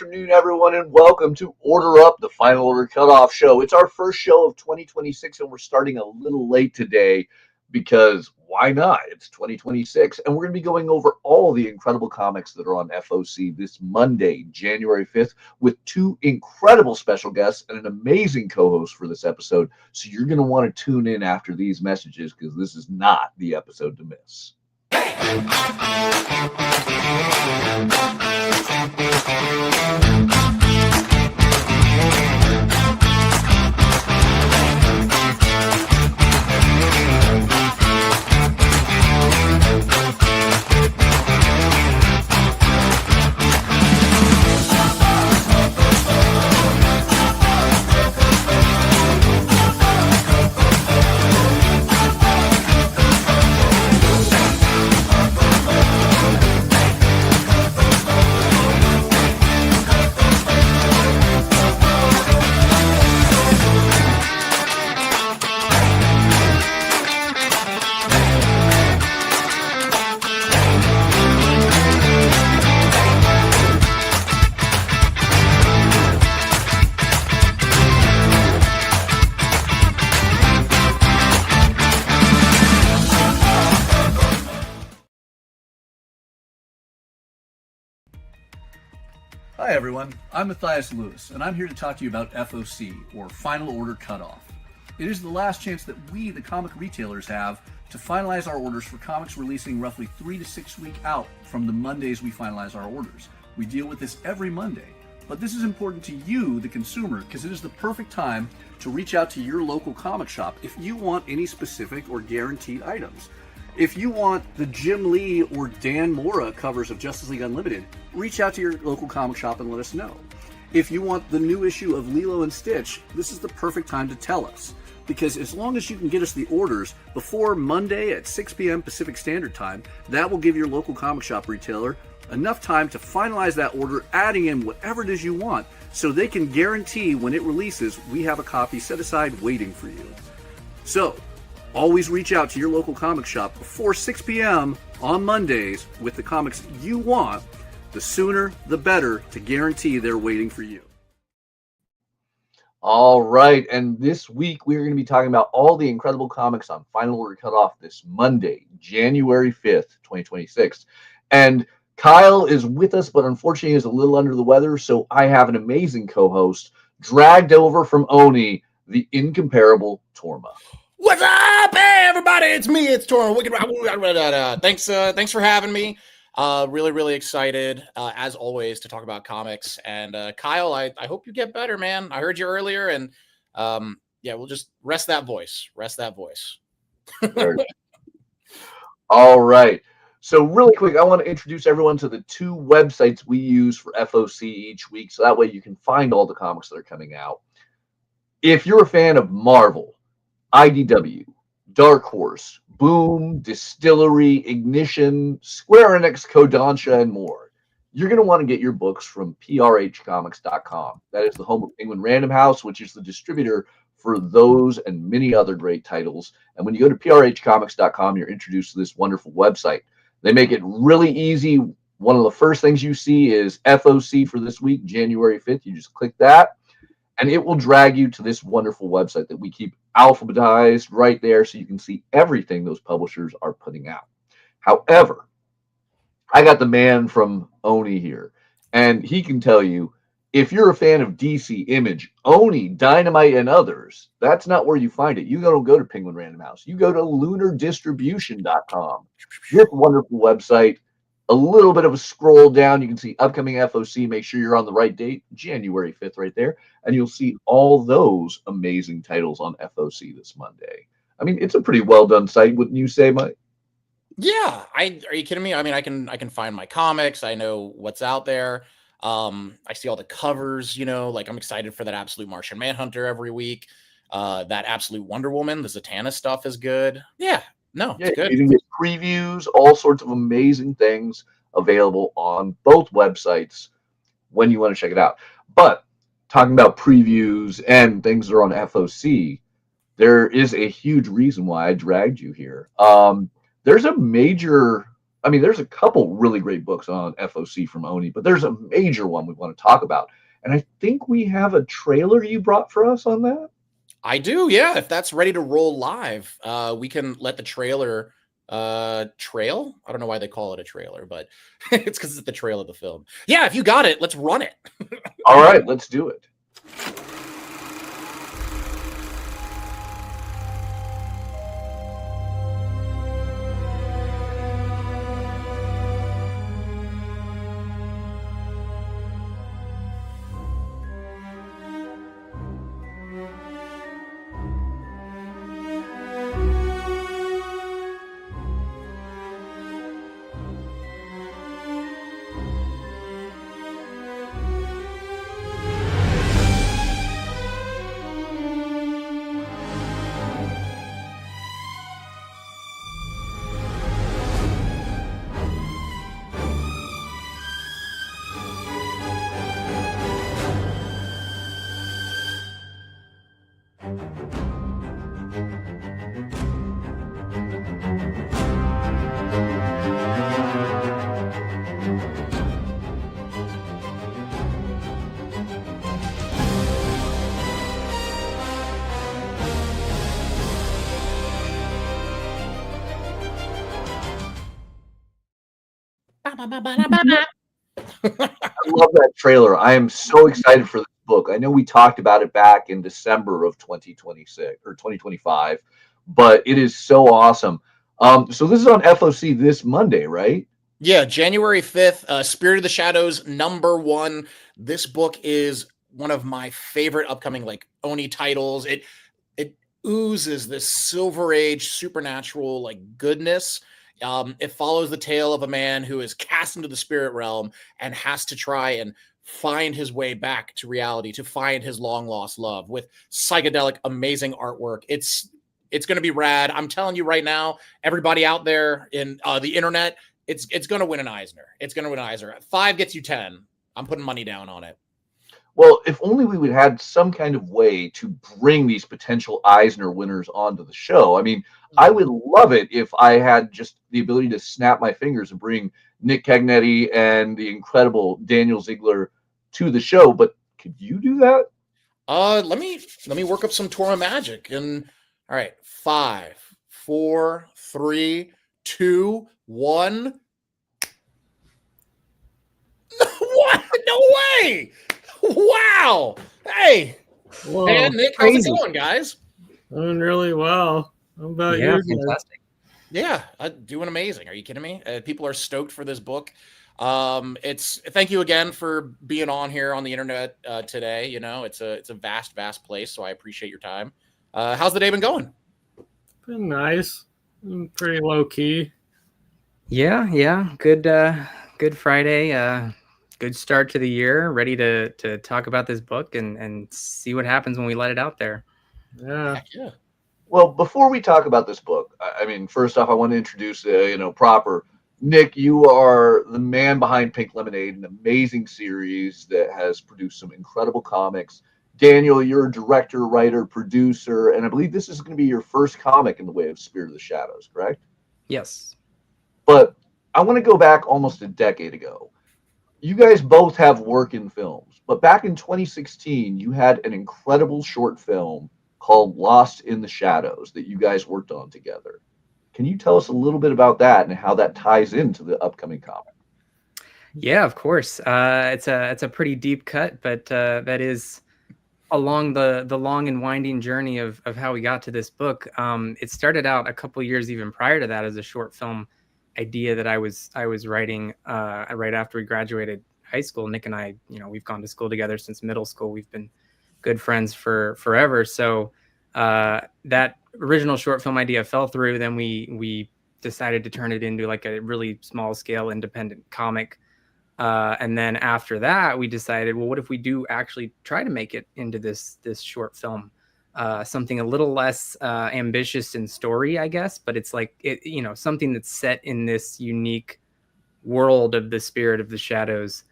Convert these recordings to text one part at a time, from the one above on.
afternoon, everyone, and welcome to Order Up, the Final Order Cutoff show. It's our first show of 2026, and we're starting a little late today because why not? It's 2026, and we're going to be going over all the incredible comics that are on FOC this Monday, January 5th, with two incredible special guests and an amazing co-host for this episode. So you're going to want to tune in after these messages because this is not the episode to miss. Hi everyone, I'm Mathias Lewis, and I'm here to talk to you about FOC, or Final Order Cutoff. It is the last chance that we, the comic retailers, have to finalize our orders for comics releasing roughly 3 to 6 weeks out from the Mondays we finalize our orders. We deal with this every Monday, but this is important to you, the consumer, because it is the perfect time to reach out to your local comic shop if you want any specific or guaranteed items. If you want the Jim Lee or Dan Mora covers of Justice League Unlimited, reach out to your local comic shop and let us know. If you want the new issue of Lilo and Stitch, this is the perfect time to tell us. Because as long as you can get us the orders before Monday at 6 p.m. Pacific Standard Time, that will give your local comic shop retailer enough time to finalize that order, adding in whatever it is you want, so they can guarantee when it releases, we have a copy set aside waiting for you. So, always reach out to your local comic shop before 6 p.m. on Mondays with the comics you want. The sooner, the better, to guarantee they're waiting for you. All right, and this week we're going to be talking about all the incredible comics on Final Order Cutoff this Monday, January 5th, 2026. And Kyle is with us, but unfortunately is a little under the weather, so I have an amazing co-host dragged over from Oni, the incomparable Torma. What's up, hey everybody? It's me. It's Torma. Thanks for having me. Really excited as always to talk about comics. And Kyle, I hope you get better, man. I heard you earlier, and yeah, we'll just rest that voice. All right. So really quick, I want to introduce everyone to the two websites we use for FOC each week, so that way you can find all the comics that are coming out. If you're a fan of Marvel, IDW, Dark Horse, Boom, Distillery, Ignition, Square Enix, Kodansha, and more, you're going to want to get your books from prhcomics.com. That is the home of Penguin Random House, which is the distributor for those and many other great titles. And when you go to prhcomics.com, you're introduced to this wonderful website. They make it really easy. One of the first things you see is FOC for this week, January 5th. You just click that, and it will drag you to this wonderful website that we keep alphabetized right there so you can see everything those publishers are putting out. However, I got the man from Oni here, and he can tell you, if you're a fan of DC, Image, Oni, Dynamite, and others, that's not where you find it. You don't go to Penguin Random House. You go to lunardistribution.com. This wonderful website. A little bit of a scroll down. You can see upcoming FOC. Make sure you're on the right date, January 5th right there. And you'll see all those amazing titles on FOC this Monday. I mean, it's a pretty well done site, wouldn't you say, Mike? Yeah. Are you kidding me? I mean, I can find my comics. I know what's out there. I see all the covers, like I'm excited for that Absolute Martian Manhunter every week. That Absolute Wonder Woman, the Zatanna stuff is good. Yeah. No, it's good. You can get previews, all sorts of amazing things available on both websites when you want to check it out. But talking about previews and things that are on FOC, there is a huge reason why I dragged you here. There's a major I mean, there's a couple really great books on FOC from Oni, but there's a major one we want to talk about. And I think we have a trailer you brought for us on that. I do, yeah. If that's ready to roll live, we can let the trailer trail. I don't know why they call it a trailer, but it's because it's the trail of the film. Yeah, if you got it, let's run it. All right, let's do it. I love that trailer. I am so excited for this book. I know we talked about it back in December of 2026 or 2025, but it is so awesome. So this is on FOC this Monday, right? Yeah, January 5th, Spirit of the Shadows #1. This book is one of my favorite upcoming like Oni titles. It oozes this Silver Age supernatural like goodness. It follows the tale of a man who is cast into the spirit realm and has to try and find his way back to reality, to find his long lost love with psychedelic, amazing artwork. It's going to be rad. I'm telling you right now, everybody out there in the internet, it's going to win an Eisner. It's going to win an Eisner. 5 gets you 10. I'm putting money down on it. Well, if only we would have some kind of way to bring these potential Eisner winners onto the show. I mean, I would love it if I had just the ability to snap my fingers and bring Nick Cagnetti and the incredible Daniel Ziegler to the show. But could you do that? Let me work up some Torah magic. And all right, 5, 4, 3, 2, 1. What? No way! Wow! Hey, Whoa, and Nick, how's it going, guys? doing really well. How about you guys? Fantastic. Yeah, doing amazing. Are you kidding me? People are stoked for this book. Thank you again for being on here on the internet today. You know, it's a vast place, so I appreciate your time. How's the day been going? Been nice. Been pretty low key. Yeah. Good Friday. Good start to the year. Ready to talk about this book and see what happens when we let it out there. Yeah. Heck yeah. Well, before we talk about this book, I mean, first off, I want to introduce, proper Nick. You are the man behind Pink Lemonade, an amazing series that has produced some incredible comics. Daniel, you're a director, writer, producer, and I believe this is going to be your first comic in the way of Spirit of the Shadows, correct? Yes. But I want to go back almost a decade ago. You guys both have work in films, but back in 2016, you had an incredible short film called Lost in the Shadows that you guys worked on together. Can you tell us a little bit about that and how that ties into the upcoming comic? Yeah, of course. It's a pretty deep cut, but that is along the long and winding journey of how we got to this book. It started out a couple years even prior to that as a short film idea that I was writing right after we graduated high school. Nick and I, we've gone to school together since middle school. We've been good friends for forever. So that original short film idea fell through. Then we decided to turn it into like a really small scale independent comic. And then after that, we decided, well, what if we do actually try to make it into this short film? Something a little less ambitious in story, I guess, but it's like something that's set in this unique world of the Spirit of the Shadows,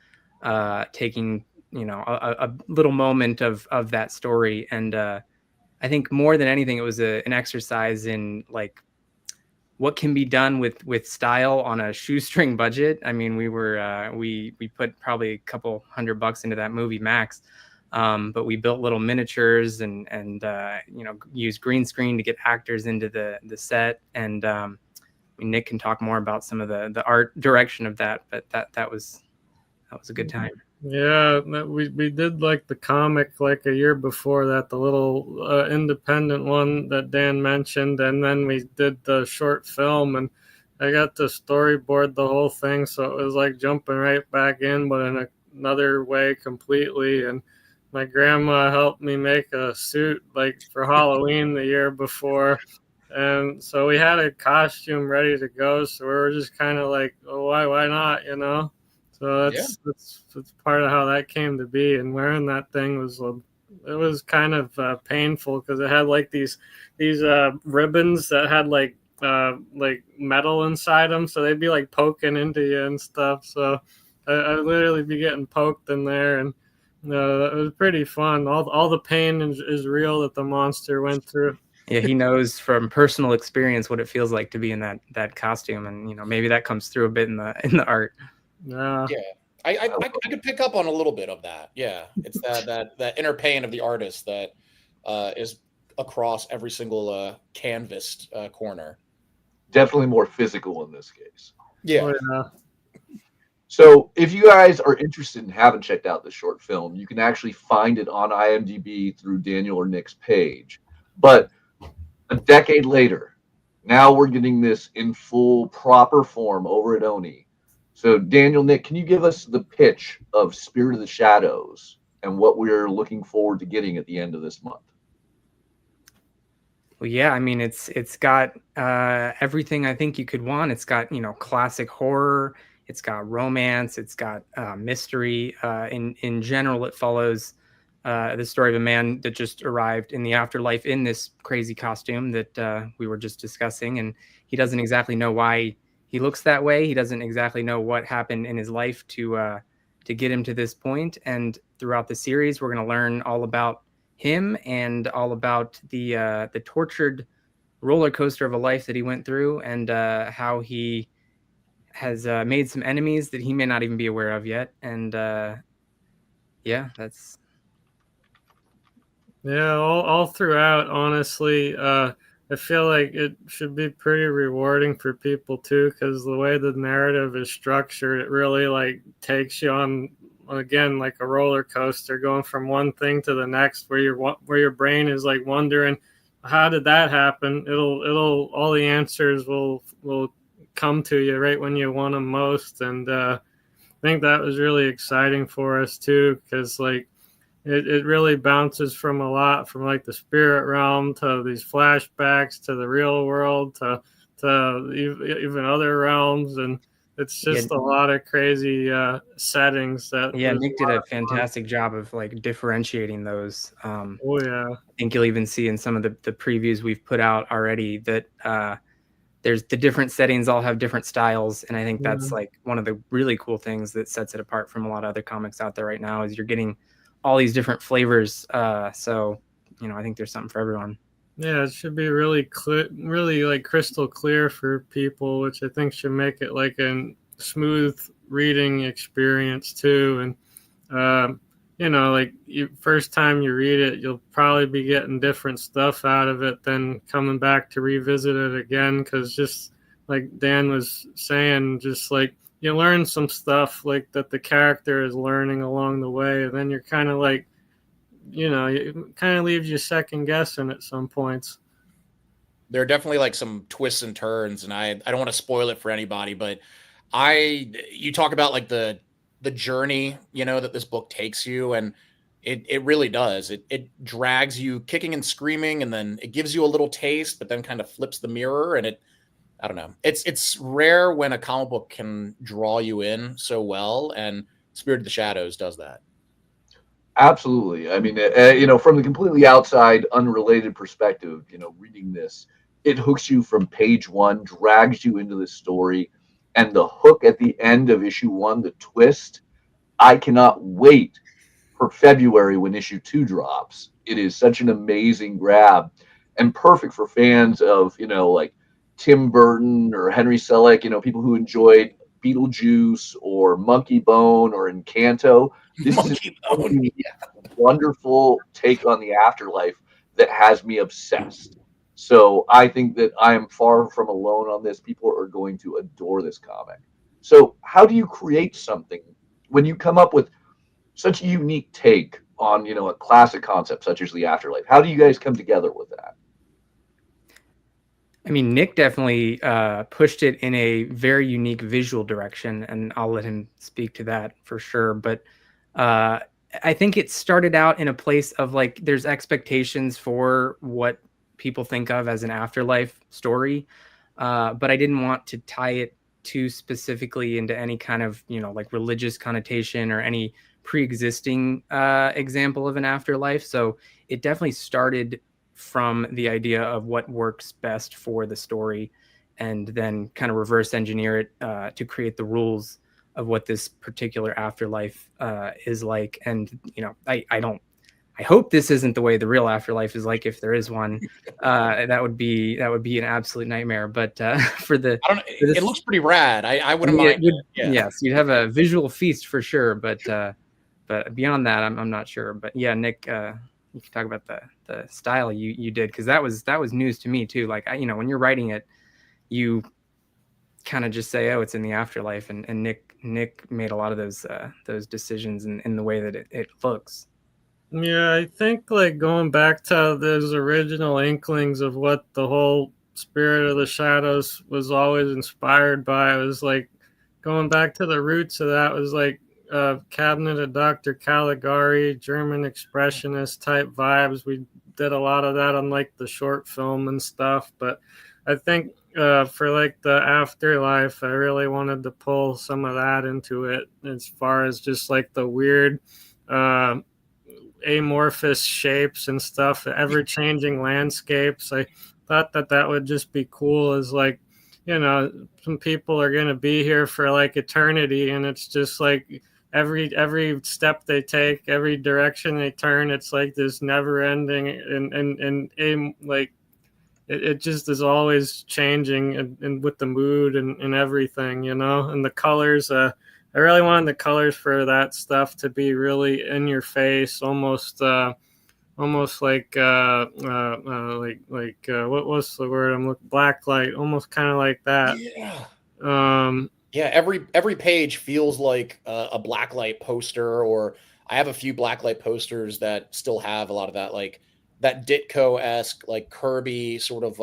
taking a little moment of that story. And I think more than anything, it was an exercise in like what can be done with style on a shoestring budget. I mean, we put probably a couple $100 into that movie max, but we built little miniatures and used green screen to get actors into the set. And Nick can talk more about some of the art direction of that, but that was a good time. Yeah, we did like the comic like a year before that, the little independent one that Dan mentioned, and then we did the short film, and I got to storyboard the whole thing, so it was like jumping right back in, but in another way completely. And my grandma helped me make a suit like for Halloween the year before, and so we had a costume ready to go. So we were just kind of like, oh, why not, you know? So that's part of how that came to be. And wearing that thing was kind of painful because it had like these ribbons that had like metal inside them, so they'd be like poking into you and stuff. So I'd literally be getting poked in there, and it was pretty fun. All the pain is real that the monster went through. Yeah, he knows from personal experience what it feels like to be in that costume, and maybe that comes through a bit in the art. Yeah. I could pick up on a little bit of that. Yeah, it's that inner pain of the artist that is across every single canvassed corner. Definitely more physical in this case. Yeah. Oh, yeah. So if you guys are interested and haven't checked out this short film, you can actually find it on IMDb through Daniel or Nick's page. But a decade later, now we're getting this in full proper form over at Oni. So Daniel, Nick, can you give us the pitch of Spirit of the Shadows and what we're looking forward to getting at the end of this month? Well, yeah, I mean, it's got everything I think you could want. It's got, classic horror. It's got romance. It's got mystery. In general, it follows the story of a man that just arrived in the afterlife in this crazy costume that we were just discussing. And he doesn't exactly know why he looks that way. He doesn't exactly know what happened in his life to get him to this point. And throughout the series, we're going to learn all about him and all about the tortured roller coaster of a life that he went through, and how he has made some enemies that he may not even be aware of yet. And that's all throughout, honestly. I feel like it should be pretty rewarding for people too, because the way the narrative is structured, it really like takes you on, again, like a roller coaster, going from one thing to the next, where your brain is like wondering, how did that happen? It'll all the answers will come to you right when you want them most. And I think that was really exciting for us too, because like it really bounces from a lot, from like the spirit realm to these flashbacks to the real world to even other realms, and it's just a lot of crazy settings. Nick did a fantastic job of like differentiating those. Oh yeah, I think you'll even see in some of the previews we've put out already that there's the different settings all have different styles, and I think that's like one of the really cool things that sets it apart from a lot of other comics out there right now, is you're getting all these different flavors. So I think there's something for everyone. Yeah, it should be really clear, really like crystal clear for people, which I think should make it like a smooth reading experience too. And like first time you read it, you'll probably be getting different stuff out of it than coming back to revisit it again, because just like Dan was saying, just like you learn some stuff like that the character is learning along the way, and then you're kind of like, it kind of leaves you second guessing at some points. There are definitely like some twists and turns, and I don't want to spoil it for anybody, but you talk about like the journey, that this book takes you, and it really does. It drags you kicking and screaming, and then it gives you a little taste, but then kind of flips the mirror, and I don't know. It's rare when a comic book can draw you in so well, and Spirit of the Shadows does that. Absolutely. I mean, from the completely outside, unrelated perspective, reading this, it hooks you from page one, drags you into the story, and the hook at the end of issue one, the twist. I cannot wait for February when issue 2 drops. It is such an amazing grab and perfect for fans of, like Tim Burton or Henry Selick, people who enjoyed Beetlejuice or Monkey Bone or Encanto. This is Monkey a Bone. unique, wonderful take on the afterlife that has me obsessed. So I think that I am far from alone on this. People are going to adore this comic. So how do you create something when you come up with such a unique take on, a classic concept such as the afterlife? How do you guys come together with that? I mean, Nick definitely pushed it in a very unique visual direction, and I'll let him speak to that for sure. But I think it started out in a place of like, there's expectations for what people think of as an afterlife story, but I didn't want to tie it too specifically into any kind of, like religious connotation or any pre-existing example of an afterlife. So it definitely started from the idea of what works best for the story, and then kind of reverse engineer it to create the rules of what this particular afterlife is like. And I hope this isn't the way the real afterlife is like, if there is one. That would be an absolute nightmare. But It looks pretty rad. I wouldn't mind. Yes, you'd have a visual feast for sure. But beyond that, I'm not sure. But yeah, Nick, you can talk about the style you did, because that was news to me too. Like, when you're writing it, you kind of just say, oh, it's in the afterlife, and Nick made a lot of those decisions in the way that it looks. Yeah, I think like going back to those original inklings of what the whole Spirit of the Shadows was always inspired by, it was like going back to the roots of that was like Cabinet of Dr. Caligari, German expressionist type vibes. We did a lot of that on like the short film and stuff, but I think for like the afterlife, I really wanted to pull some of that into it, as far as just like the weird amorphous shapes and stuff, ever-changing landscapes. I thought that would just be cool, as like, some people are going to be here for like eternity, and it's just like every step they take, every direction they turn, it's like this never ending, and like it just is always changing, and with the mood and everything, and the colors. I really wanted the colors for that stuff to be really in your face, almost like what was the word I'm looking? Black light, almost kind of like that. Yeah. Yeah, every page feels like a blacklight poster, or I have a few blacklight posters that still have a lot of that, like that Ditko-esque, like Kirby sort of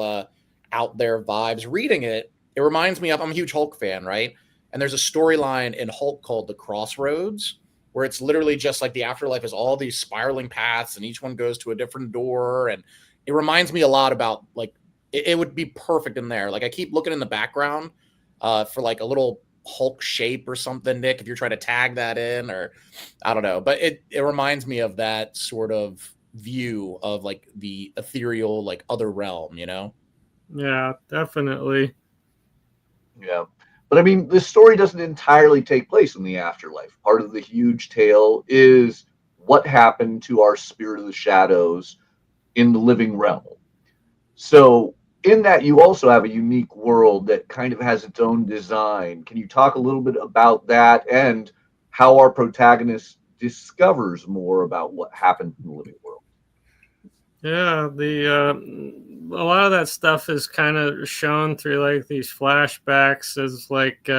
out there vibes. Reading it reminds me of, I'm a huge Hulk fan, right? And there's a storyline in Hulk called The Crossroads, where it's literally just like the afterlife is all these spiraling paths, and each one goes to a different door. And it reminds me a lot about, like, it would be perfect in there. Like, I keep looking in the background for like a little Hulk shape or something, Nick, if you're trying to tag that in, or I don't know. But it reminds me of that sort of view of like the ethereal, like other realm, Yeah, definitely. Yeah. But I mean, the story doesn't entirely take place in the afterlife. Part of the huge tale is what happened to our Spirit of the Shadows in the living realm. So in that, you also have a unique world that kind of has its own design. Can you talk a little bit about that and how our protagonist discovers more about what happened in the living world? Yeah, a lot of that stuff is kind of shown through like these flashbacks, as like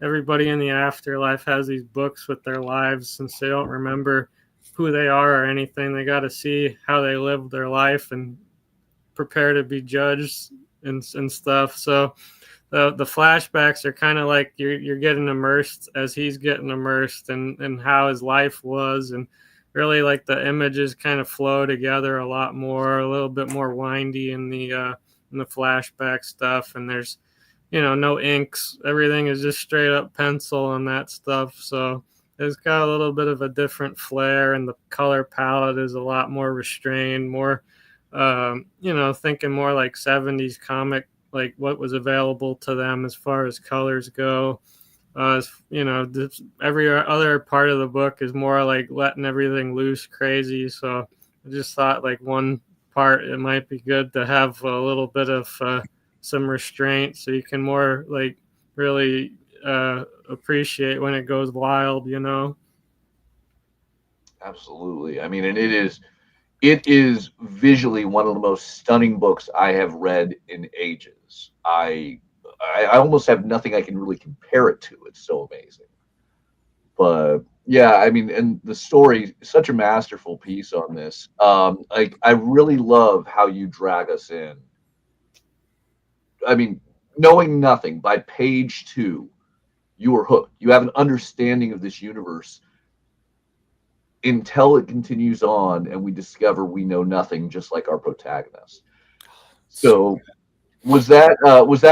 everybody in the afterlife has these books with their lives, since they don't remember who they are or anything. They got to see how they lived their life and prepare to be judged and stuff. So the flashbacks are kind of like you're getting immersed as he's getting immersed and how his life was, and really like the images kind of flow together a lot more, a little bit more windy in the flashback stuff. And there's no inks, everything is just straight up pencil and that stuff. So it's got a little bit of a different flair, and the color palette is a lot more restrained, more thinking more like 70s comic, like what was available to them as far as colors go. Every other part of the book is more like letting everything loose, crazy. So I just thought like one part, it might be good to have a little bit of some restraint so you can more like really appreciate when it goes wild, you know. Absolutely. I mean, and it is visually one of the most stunning books I have read in ages. I almost have nothing I can really compare it to. It's so amazing. But yeah, I mean, and the story is such a masterful piece on this. Like I really love how you drag us in. I mean, knowing nothing by page 2, you are hooked. You have an understanding of this universe until it continues on and we discover we know nothing, just like our protagonist. So was that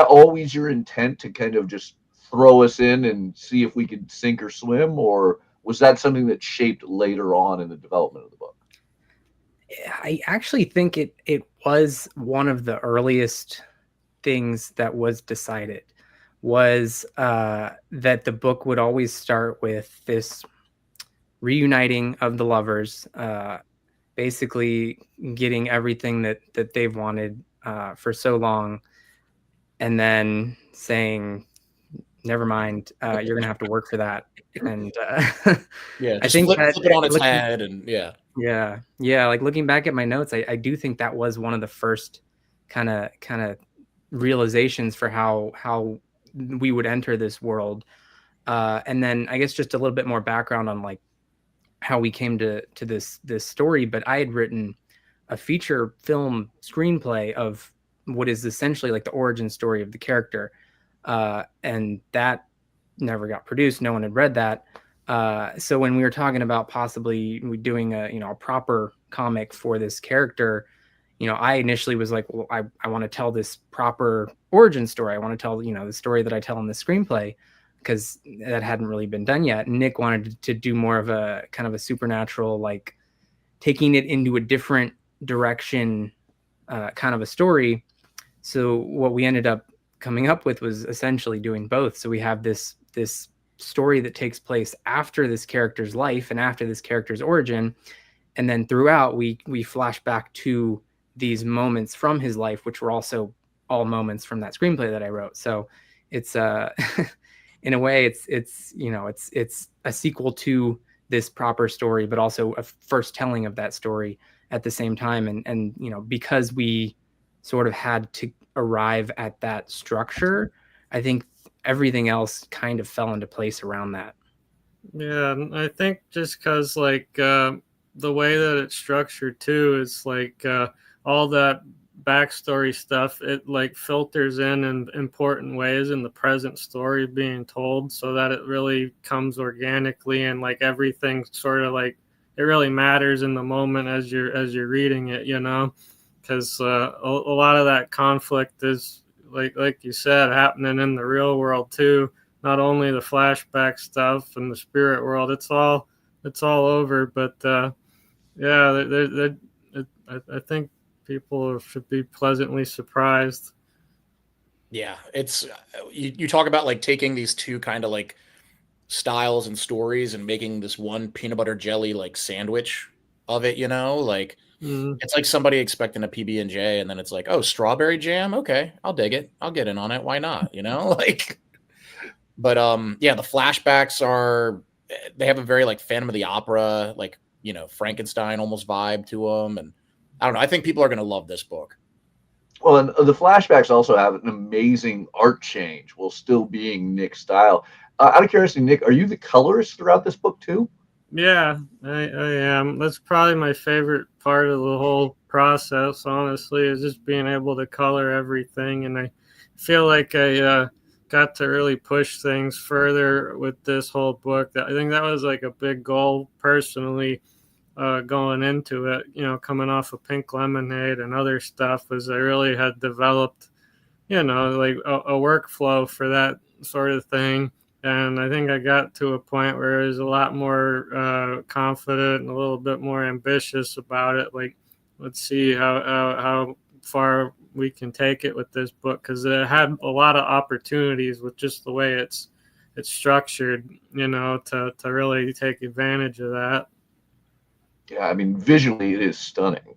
always your intent to kind of just throw us in and see if we could sink or swim, or was that something that shaped later on in the development of the book? I actually think it was one of the earliest things that was decided was that the book would always start with this reuniting of the lovers, basically getting everything that they've wanted for so long, and then saying, "Never mind, you're gonna have to work for that." And Yeah, I just think that flip it on its looking, head, and yeah. yeah, like looking back at my notes, I do think that was one of the first kind of realizations for how we would enter this world. And then I guess just a little bit more background on like how we came to this story. But I had written a feature film screenplay of what is essentially like the origin story of the character, and that never got produced. No one had read that. So when we were talking about possibly doing a proper comic for this character, I initially was like, well, I want to tell this proper origin story. I want to tell, the story that I tell in the screenplay, because that hadn't really been done yet. Nick wanted to do more of a kind of a supernatural, like taking it into a different direction, kind of a story. So what we ended up coming up with was essentially doing both. So we have this story that takes place after this character's life and after this character's origin, and then throughout we flash back to these moments from his life, which were also all moments from that screenplay that I wrote. So it's in a way it's a sequel to this proper story, but also a first telling of that story at the same time. And because we sort of had to arrive at that structure, I think everything else kind of fell into place around that. Yeah, and I think just because like the way that it's structured too is like all that backstory stuff, it like filters in important ways in the present story being told, so that it really comes organically, and like everything sort of like it really matters in the moment as you're reading it, because a lot of that conflict is like you said happening in the real world too. Not only the flashback stuff and the spirit world, it's all over. But yeah, I think people should be pleasantly surprised. Yeah, it's you talk about like taking these two kind of like styles and stories and making this one peanut butter jelly like sandwich of it, like Mm. it's like somebody expecting a PB&J, and then it's like, oh, strawberry jam, okay, I'll dig it, I'll get in on it, why not, like. But yeah, the flashbacks they have a very like Phantom of the Opera, like, Frankenstein almost vibe to them. And I don't know, I think people are going to love this book. Well, and the flashbacks also have an amazing art change while still being Nick's style. Out of curiosity, Nick, are you the colorist throughout this book too? Yeah, I am. That's probably my favorite part of the whole process, honestly, is just being able to color everything. And I feel like I got to really push things further with this whole book. I think that was like a big goal personally, going into it, coming off of Pink Lemonade and other stuff, was I really had developed, like a workflow for that sort of thing. And I think I got to a point where I was a lot more confident and a little bit more ambitious about it. Like, let's see how far we can take it with this book, because it had a lot of opportunities with just the way it's structured, to really take advantage of that. Yeah, I mean, visually it is stunning.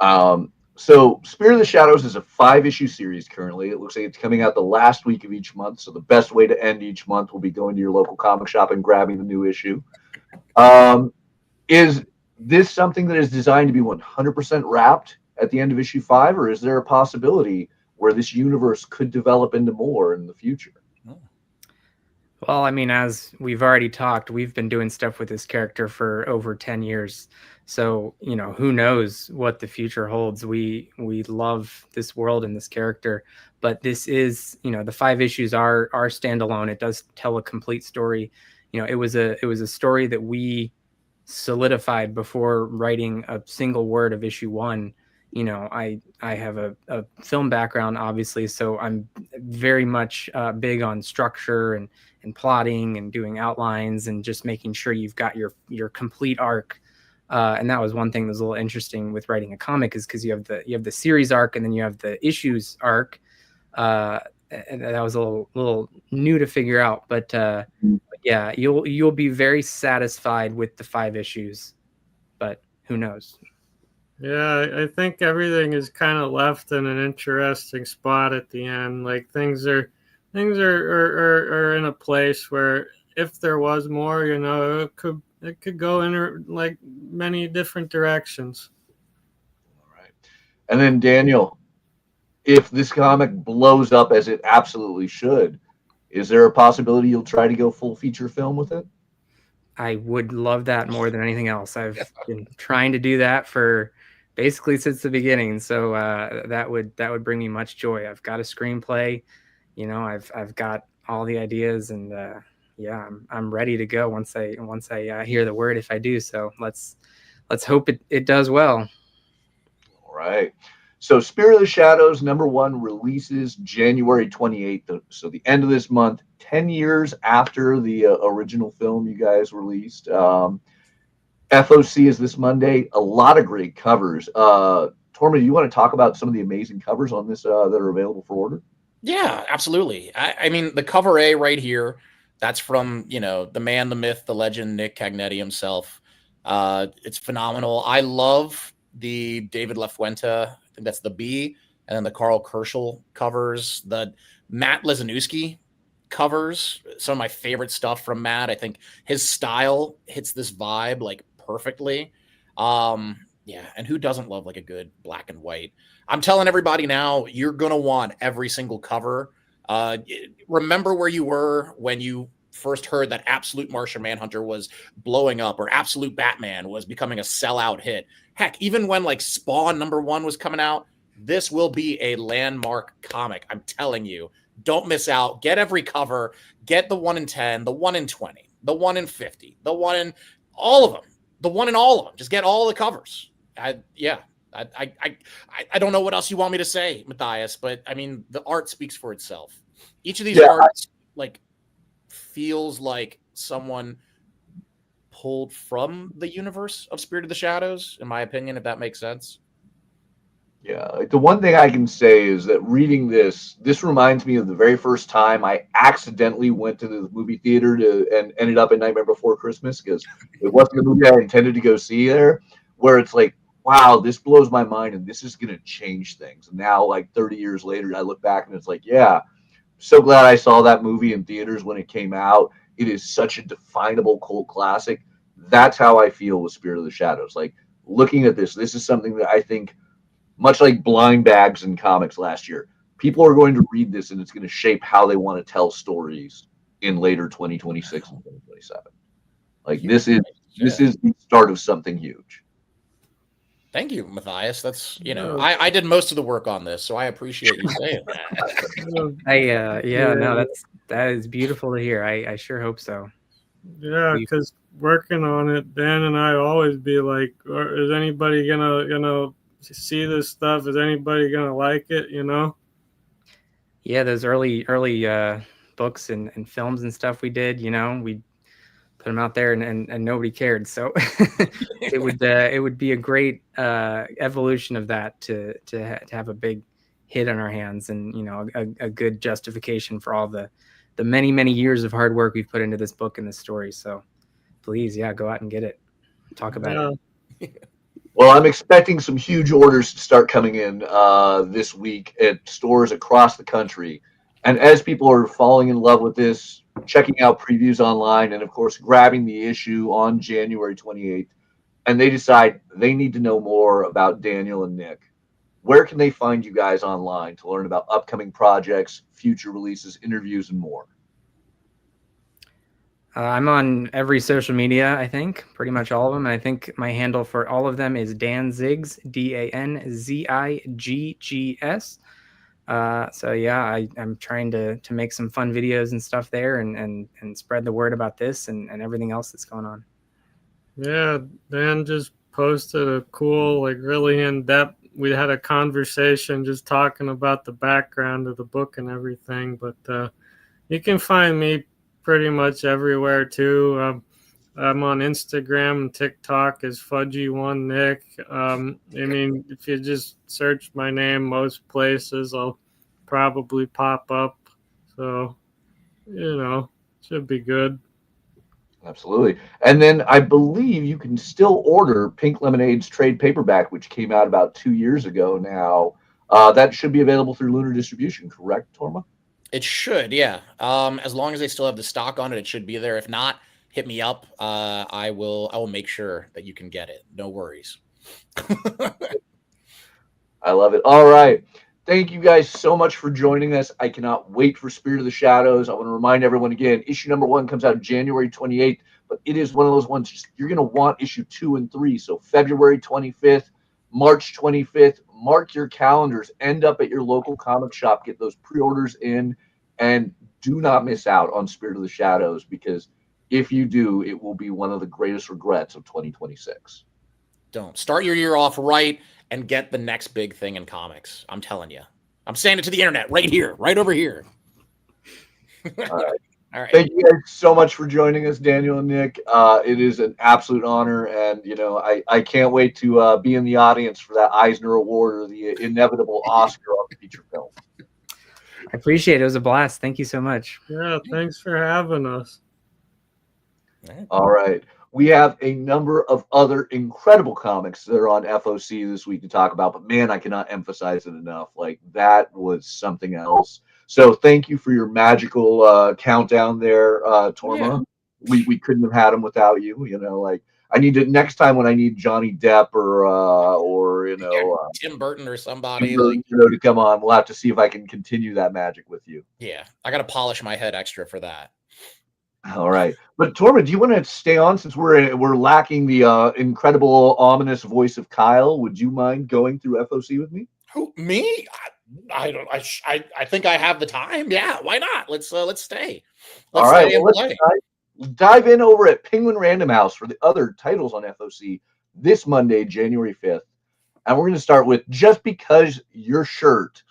Um, So Spirit of the Shadows is a 5-issue series currently. It looks like it's coming out the last week of each month. So the best way to end each month will be going to your local comic shop and grabbing the new issue. Is this something that is designed to be 100% wrapped at the end of issue 5, or is there a possibility where this universe could develop into more in the future? Well, I mean, as we've already talked, we've been doing stuff with this character for over 10 years. So, you know, who knows what the future holds. We love this world and this character, but this is, you know, the 5 issues are standalone. It does tell a complete story. You know, it was a story that we solidified before writing a single word of issue 1. You know, I have a film background, obviously, so I'm very much big on structure and plotting and doing outlines and just making sure you've got your complete arc. And that was one thing that was a little interesting with writing a comic, is because you have the series arc and then you have the issues arc. And that was a little new to figure out, but yeah, you'll be very satisfied with the 5 issues, but who knows? Yeah, I think everything is kind of left in an interesting spot at the end. Like things are in a place where if there was more, you know, it could go in like many different directions. All right. And then Daniel, if this comic blows up as it absolutely should, is there a possibility you'll try to go full feature film with it? I would love that more than anything else. I've been trying to do that for basically since the beginning. So that would bring me much joy. I've got a screenplay, you know, I've got all the ideas, and yeah, I'm ready to go once I hear the word, if I do. So let's hope it does well. All right. So Spirit of the Shadows #1 releases January 28th. So the end of this month, 10 years after the original film you guys released. FOC is this Monday. A lot of great covers. Torma, do you want to talk about some of the amazing covers on this that are available for order? Yeah, absolutely. I mean, the cover A right here, that's from, you know, the man, the myth, the legend, Nick Cagnetti himself. It's phenomenal. I love the David LaFuente, I think that's the B, and then the Carl Kerschel covers, the Matt Lesinowski covers, some of my favorite stuff from Matt. I think his style hits this vibe like perfectly. Yeah, and who doesn't love like a good black and white? I'm telling everybody now, you're gonna want every single cover. Remember where you were when you first heard that Absolute Martian Manhunter was blowing up, or Absolute Batman was becoming a sellout hit. Heck, even when like Spawn #1 was coming out, this will be a landmark comic. I'm telling you, don't miss out. Get every cover. Get the 1 in 10, the 1 in 20, the 1 in 50, the 1 in all of them, the 1 in all of them. Just get all the covers. I don't know what else you want me to say, Mathias, but I mean, the art speaks for itself. Each of these arts like feels like someone pulled from the universe of Spirit of the Shadows, in my opinion, if that makes sense. Yeah, like the one thing I can say is that reading this reminds me of the very first time I accidentally went to the movie theater and ended up in Nightmare Before Christmas, because it wasn't the movie I intended to go see there, where it's like, wow, this blows my mind and this is going to change things. And now, like 30 years later, I look back and it's like, yeah, so glad I saw that movie in theaters when it came out. It is such a definable cult classic. That's how I feel with Spirit of the Shadows. Like, looking at this is something that I think, much like blind bags in comics last year, people are going to read this and it's going to shape how they want to tell stories in later 2026 and 2027. Like, this is the start of something huge. Thank you, Mathias. That's, you know, I did most of the work on this, so I appreciate you saying that. No, that is beautiful to hear. I sure hope so. Yeah, because working on it, Dan and I always be like, is anybody gonna see this stuff? Is anybody gonna like it? You know? Yeah, those early books and films and stuff we did, you know, we put them out there and nobody cared. So it would be a great evolution of that to have a big hit on our hands, and, you know, a good justification for all the many years of hard work we've put into this book and this story. So please, yeah, go out and get it. Talk about it. Well, I'm expecting some huge orders to start coming in this week at stores across the country. And as people are falling in love with this, checking out previews online, and of course, grabbing the issue on January 28th, and they decide they need to know more about Daniel and Nick, where can they find you guys online to learn about upcoming projects, future releases, interviews, and more? I'm on every social media, I think, pretty much all of them. I think my handle for all of them is Dan Ziggs, DanZiggs. So yeah, I'm trying to make some fun videos and stuff there, and spread the word about this and everything else that's going on. Yeah, Dan just posted a cool, like really in depth. We had a conversation just talking about the background of the book and everything. But you can find me pretty much everywhere too. I'm on Instagram and TikTok as Fudgy1Nick. I mean, if you just search my name most places, I'll probably pop up. So, should be good. Absolutely. And then I believe you can still order Pink Lemonade's trade paperback, which came out about 2 years ago now. That should be available through Lunar Distribution, correct, Torma? It should, yeah. As long as they still have the stock on it, it should be there. If not, hit me up. I will make sure that you can get it. No worries. I love it. All right. Thank you guys so much for joining us. I cannot wait for Spirit of the Shadows. I want to remind everyone again, issue number 1 comes out January 28th, but it is one of those ones you're going to want issue 2 and 3. So February 25th, March 25th, mark your calendars, end up at your local comic shop, get those pre-orders in, and do not miss out on Spirit of the Shadows, because if you do, it will be one of the greatest regrets of 2026. Don't start your year off right and get the next big thing in comics. I'm telling you. I'm saying it to the internet right here, right over here. All right. All right. Thank you guys so much for joining us, Daniel and Nick. It is an absolute honor, and I can't wait to be in the audience for that Eisner Award or the inevitable Oscar on feature film. I appreciate it. It was a blast. Thank you so much. Yeah, thanks for having us. All right. We have a number of other incredible comics that are on FOC this week to talk about, but man, I cannot emphasize it enough. Like, that was something else. So thank you for your magical countdown there, Torma. Yeah. We couldn't have had them without you. I need to, next time when I need Johnny Depp or Tim Burton or somebody to come on, we'll have to see if I can continue that magic with you. Yeah, I got to polish my head extra for that. All right, but Torma, do you want to stay on since we're lacking the incredible, ominous voice of Kyle? Would you mind going through FOC with me? Who, me? I think I have the time. Yeah, why not? Let's stay. All right, let's dive in over at Penguin Random House for the other titles on FOC this Monday, January 5th, and we're going to start with Just Because Your Shirts.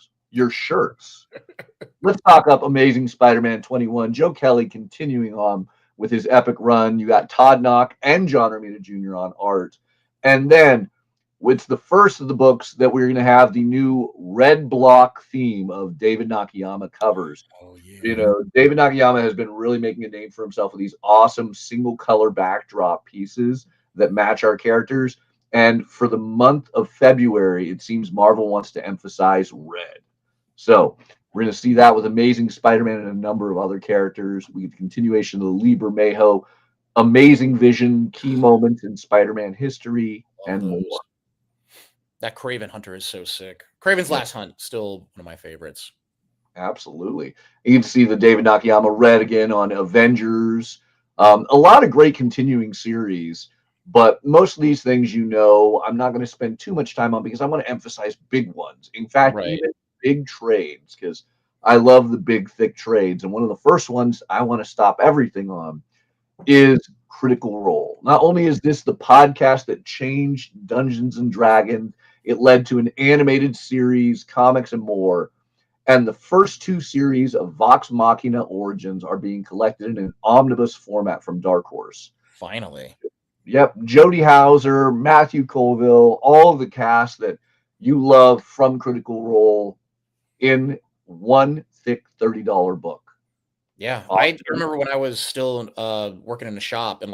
Let's talk up Amazing Spider-Man 21. Joe Kelly continuing on with his epic run. You got Todd Knock and John Romita Jr. on art. And then it's the first of the books that we're going to have the new red block theme of David Nakayama covers. Oh, yeah. David Nakayama has been really making a name for himself with these awesome single color backdrop pieces that match our characters. And for the month of February, it seems Marvel wants to emphasize red. So we're going to see that with Amazing Spider-Man and a number of other characters. We get the continuation of the Lee Bermejo, Amazing Vision, key moments in Spider-Man history, and more. That Kraven Hunter is so sick. Kraven's Last Hunt, still one of my favorites. Absolutely. You can see the David Nakayama red again on Avengers. A lot of great continuing series, but most of these things, I'm not going to spend too much time on because I want to emphasize big ones. In fact, even big trades, because I love the big, thick trades. And one of the first ones I want to stop everything on is Critical Role. Not only is this the podcast that changed Dungeons and Dragons, it led to an animated series, comics, and more. And the first 2 series of Vox Machina Origins are being collected in an omnibus format from Dark Horse. Finally. Yep. Jody Hauser, Matthew Colville, all of the cast that you love from Critical Role in one thick $30 book. Yeah. Awesome. I remember when I was still working in a shop and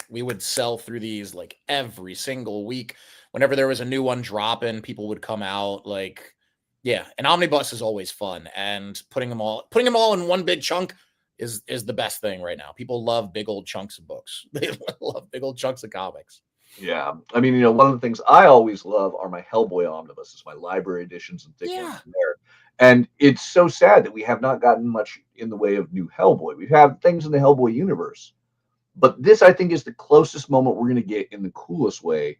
we would sell through these every single week. whenever there was a new one dropping, people would come out. Like, yeah, an omnibus is always fun, and putting them all in one big chunk is the best thing right now. People love big old chunks of books. They love big old chunks of comics. Yeah. I mean, one of the things I always love are my Hellboy omnibuses, my library editions and thick ones in there. And it's so sad that we have not gotten much in the way of new Hellboy. We have things in the Hellboy universe. But this, I think, is the closest moment we're going to get in the coolest way.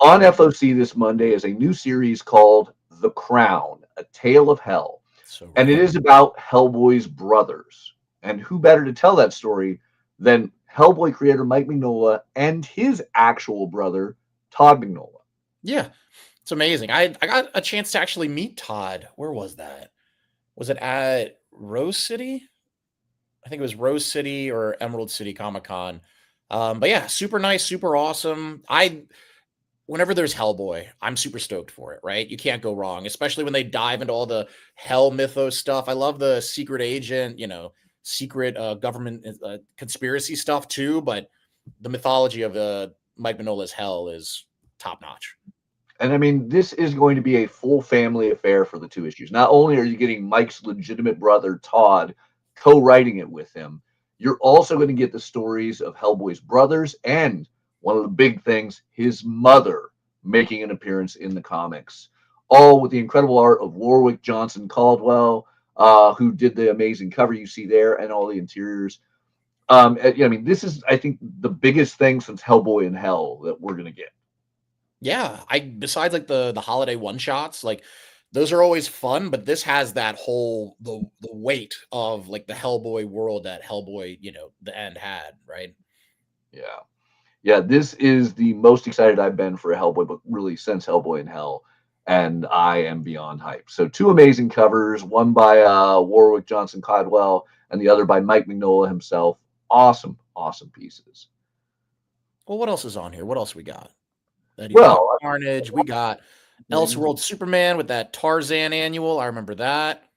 On FOC this Monday is a new series called The Crown, A Tale of Hell. And it is about Hellboy's brothers. And who better to tell that story than Hellboy creator Mike Mignola and his actual brother, Todd Mignola. Yeah, it's amazing. I got a chance to actually meet Todd. Where was that? Was it at Rose City? I think it was Rose City or Emerald City Comic-Con. But yeah, super nice, super awesome. Whenever there's Hellboy, I'm super stoked for it, right? You can't go wrong, especially when they dive into all the Hell mythos stuff. I love the secret agent, secret government conspiracy stuff too, but the mythology of Mike Mignola's Hell is top notch. And I mean, this is going to be a full family affair for the 2 issues. Not only are you getting Mike's legitimate brother, Todd, co-writing it with him, you're also going to get the stories of Hellboy's brothers and one of the big things, his mother making an appearance in the comics, all with the incredible art of Warwick Johnson Caldwell, who did the amazing cover you see there and all the interiors. I mean, this is, I think, the biggest thing since Hellboy in Hell that we're going to get. Yeah, besides like the holiday one shots, like those are always fun, but this has that whole the weight of like the Hellboy world that Hellboy, the end had, right? Yeah. Yeah, this is the most excited I've been for a Hellboy book really since Hellboy in Hell, and I am beyond hype. So 2 amazing covers, one by Warwick Johnson Caldwell and the other by Mike Mignola himself. Awesome, awesome pieces. Well, what else is on here? What else we got? Well, Carnage. We got Elseworld Superman with that Tarzan annual. I remember that.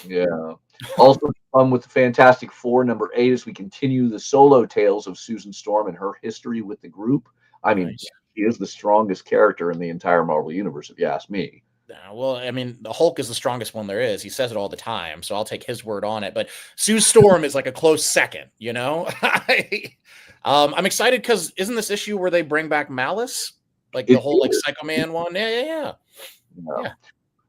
Yeah. Also fun with the Fantastic Four number 8 as we continue the solo tales of Susan Storm and her history with the group. I mean, she is the strongest character in the entire Marvel universe, if you ask me. Well, I mean, the Hulk is the strongest one there is. He says it all the time, so I'll take his word on it. But Sue Storm is like a close second, I'm excited because isn't this issue where they bring back Malice? Like the whole like Psycho Man one? Yeah.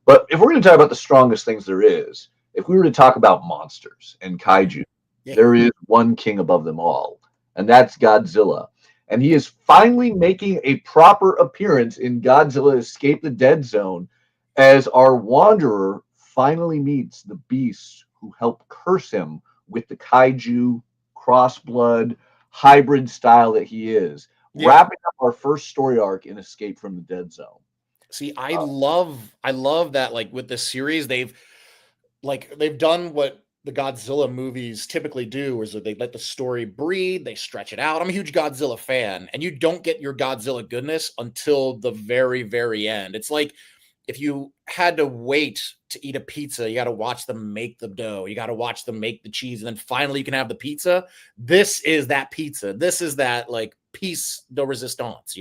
But if we're going to talk about the strongest things there is, if we were to talk about monsters and kaiju, there is one king above them all, and that's Godzilla. And he is finally making a proper appearance in Godzilla Escape the Dead Zone as our Wanderer finally meets the beasts who help curse him with the kaiju, crossblood, hybrid style that he is, wrapping up our first story arc in Escape from the Dead Zone. See, I love that, like with this series, they've done what the Godzilla movies typically do, is that they let the story breathe, they stretch it out. I'm a huge Godzilla fan, and you don't get your Godzilla goodness until the very, very end. It's like if you had to wait to eat a pizza, you got to watch them make the dough, you got to watch them make the cheese, and then finally you can have the pizza. This is that pizza. This is that like piece de resistance,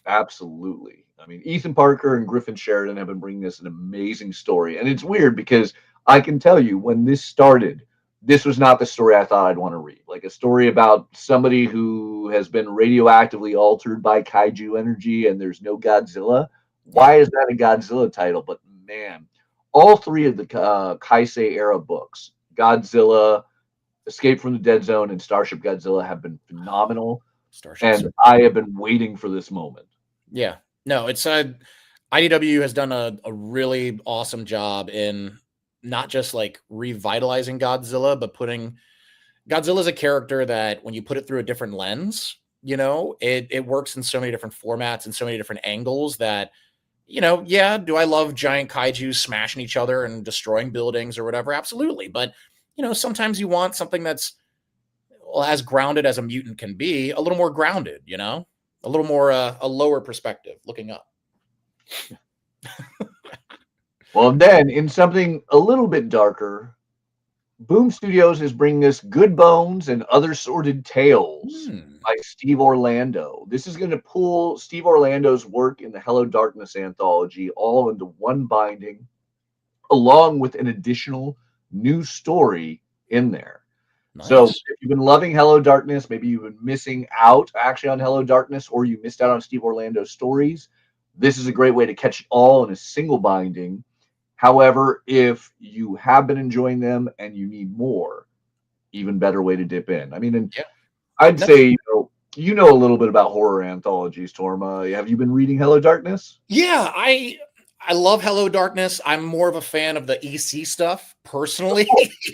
Absolutely. I mean, Ethan Parker and Griffin Sheridan have been bringing us an amazing story. And it's weird because I can tell you when this started, this was not the story I thought I'd want to read. Like a story about somebody who has been radioactively altered by kaiju energy and there's no Godzilla. Why is that a Godzilla title? But man, all 3 of the Kaisei era books, Godzilla, Escape from the Dead Zone, and Starship Godzilla, have been phenomenal. And I have been waiting for this moment. Yeah. No, it's IDW has done a really awesome job in not just like revitalizing Godzilla, but putting Godzilla as a character that when you put it through a different lens, it works in so many different formats and so many different angles that, do I love giant kaiju smashing each other and destroying buildings or whatever? Absolutely. But, sometimes you want something that's as grounded as a mutant can be, a little more grounded, a little more a lower perspective looking up. Well, then in something a little bit darker, Boom Studios is bringing us Good Bones and Other Sordid Tales by Steve Orlando. This is going to pull Steve Orlando's work in the Hello Darkness anthology all into one binding, along with an additional new story in there. Nice. So if you've been loving Hello Darkness, maybe you've been missing out actually on Hello Darkness, or you missed out on Steve Orlando's stories, this is a great way to catch it all in a single binding. However, if you have been enjoying them and you need more, even better way to dip in. I mean, and I'd say, you know a little bit about horror anthologies, Torma. Have you been reading Hello Darkness? Yeah, I love Hello Darkness. I'm more of a fan of the EC stuff personally.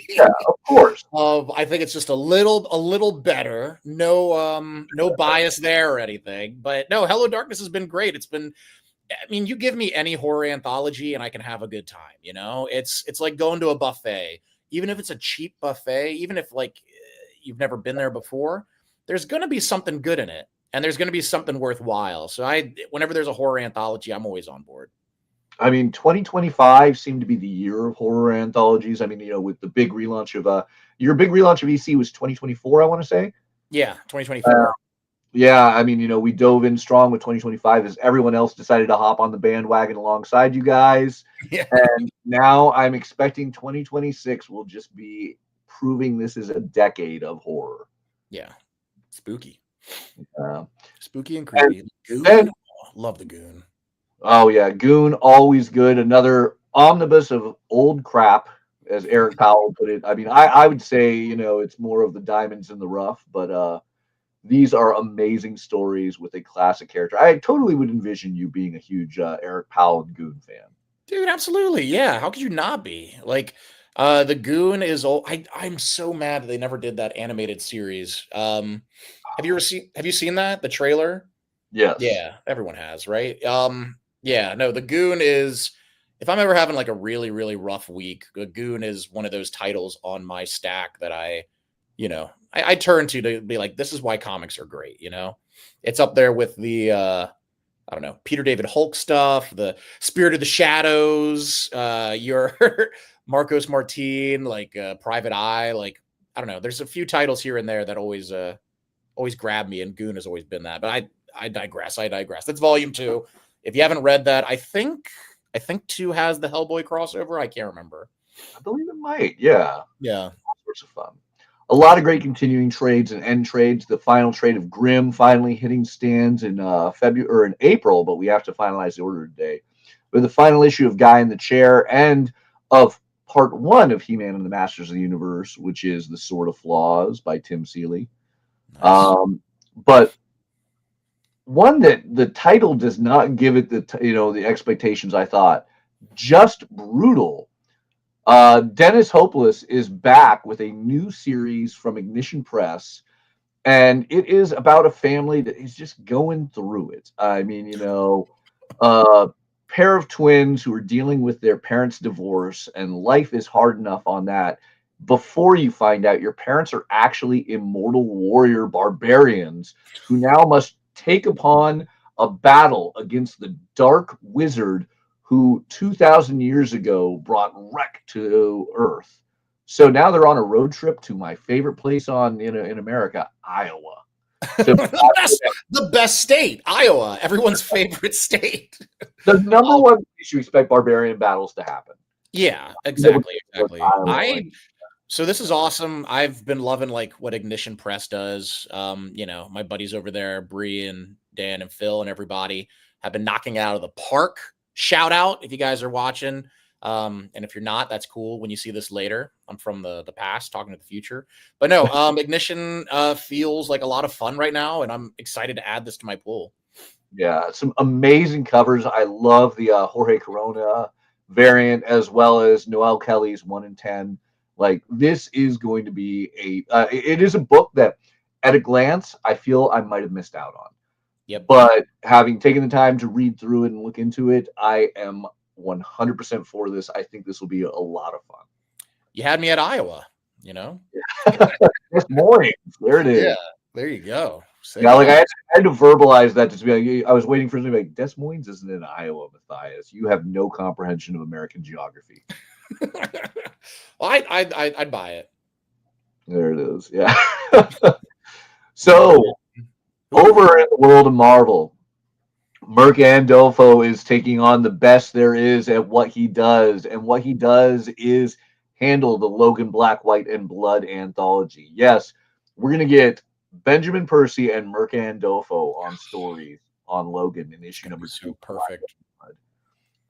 Yeah, of course. I think it's just a little better. No bias there or anything. But no, Hello Darkness has been great. It's been, I mean, you give me any horror anthology and I can have a good time. You know, it's like going to a buffet, even if it's a cheap buffet, even if like you've never been there before, there's going to be something good in it and there's going to be something worthwhile. So whenever there's a horror anthology, I'm always on board. I mean, 2025 seemed to be the year of horror anthologies. I mean, with the big relaunch of your big relaunch of EC was 2024, I want to say. Yeah, 2024. Yeah, I mean, we dove in strong with 2025 as everyone else decided to hop on the bandwagon alongside you guys. Yeah. And now I'm expecting 2026 will just be proving this is a decade of horror. Yeah. Spooky. Uh, Spooky and creepy. Love the Goon. Oh, yeah. Goon, always good. Another omnibus of old crap, as Eric Powell put it. I mean, I would say, it's more of the diamonds in the rough, but these are amazing stories with a classic character. I totally would envision you being a huge Eric Powell and Goon fan. Dude, absolutely. Yeah. How could you not be? Like, the Goon is old. I'm so mad that they never did that animated series. Have you seen that? The trailer? Yes. Yeah, everyone has, right? Yeah, no, the Goon is, if I'm ever having like a really, really rough week, the Goon is one of those titles on my stack that I turn to be like, this is why comics are great, It's up there with the I don't know, Peter David Hulk stuff, the Spirit of the Shadows, your Marcos Martin, like Private Eye, like I don't know. There's a few titles here and there that always grab me, and Goon has always been that. But I digress. That's volume 2. If you haven't read that, I think 2 has the Hellboy crossover. I can't remember. I believe it might. Yeah. Yeah. All sorts of fun. A lot of great continuing trades and end trades. The final trade of Grimm finally hitting stands in February or in April, but we have to finalize the order today. With the final issue of Guy in the Chair and of part 1 of He-Man and the Masters of the Universe, which is The Sword of Flaws by Tim Seeley. Nice. But one that the title does not give it the expectations I thought. Just Brutal. Dennis Hopeless is back with a new series from Ignition Press, and it is about a family that is just going through it. I mean, a pair of twins who are dealing with their parents' divorce, and life is hard enough on that before you find out your parents are actually immortal warrior barbarians who now must take upon a battle against the dark wizard who 2,000 years ago brought wreck to Earth. So now they're on a road trip to my favorite place in America, Iowa. So the best state, Iowa, everyone's favorite state. The number one place you expect barbarian battles to happen. Yeah, exactly. So this is awesome. I've been loving like what Ignition Press does. My buddies over there, Bree and Dan and Phil and everybody have been knocking it out of the park. Shout out if you guys are watching. And if you're not, that's cool. When you see this later, I'm from the past talking to the future. But no, Ignition feels like a lot of fun right now, and I'm excited to add this to my pool. Yeah, some amazing covers. I love the Jorge Corona variant as well as Noel Kelly's 1 in 10. Like, this is going to be it is a book that at a glance I feel I might have missed out on. Yep. But having taken the time to read through it and look into it, I am 100% for this. I think this will be a lot of fun. You had me at Iowa, This morning, there it is. Yeah, there you go. Yeah, like I had to verbalize that to be like, I was waiting for something like, Des Moines isn't in Iowa, Matthias. You have no comprehension of American geography. Well, I'd buy it. There it is. Yeah. So over in the world of Marvel, Merc Andolfo is taking on the best there is at what he does, and what he does is handle the Logan Black, White, and Blood anthology. Yes, we're gonna get Benjamin Percy and Merc Andolfo on stories on Logan in issue number 2. So perfect.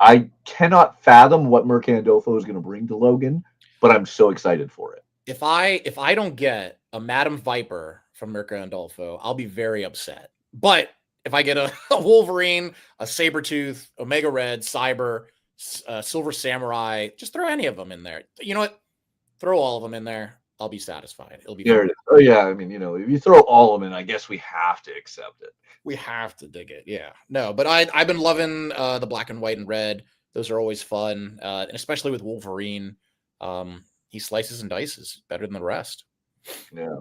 I cannot fathom what Merc Andolfo is going to bring to Logan, but I'm so excited for it. If I don't get a Madam Viper from Mirka Andolfo, I'll be very upset. But if I get a Wolverine, a Sabretooth, Omega Red, Cyber, Silver Samurai, just throw any of them in there. You know what? Throw all of them in there. I'll be satisfied. It'll be There it is. Oh yeah, I mean, if you throw all of them in, I guess we have to accept it. We have to dig it. Yeah. No, but I've been loving the black and white and red. Those are always fun, and especially with Wolverine. He slices and dices better than the rest. Yeah.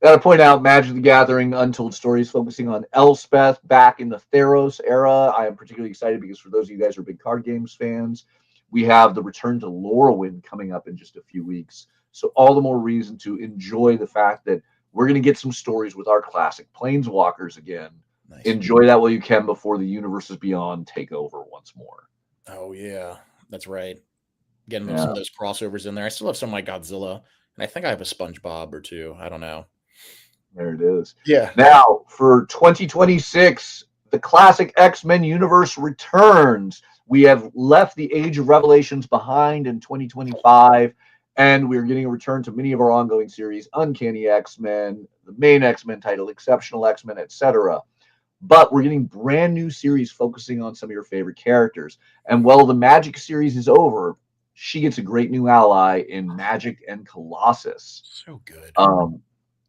Got to point out Magic the Gathering Untold Stories focusing on Elspeth back in the Theros era. I am particularly excited because for those of you guys who are big card games fans, we have the return to Lorwyn coming up in just a few weeks. So all the more reason to enjoy the fact that we're going to get some stories with our classic Planeswalkers again. Nice. Enjoy that while you can before the Universes Beyond take over once more. Oh, yeah. That's right. Getting some of those crossovers in there. I still have some of my Godzilla, and I think I have a SpongeBob or two. I don't know. There it is. Yeah. Now, for 2026, the classic X-Men universe returns. We have left the Age of Revelations behind in 2025, and we're getting a return to many of our ongoing series, Uncanny X-Men, the main X-Men title, Exceptional X-Men, etc. But we're getting brand new series focusing on some of your favorite characters. And while the Magic series is over, she gets a great new ally in Magic and Colossus. So good.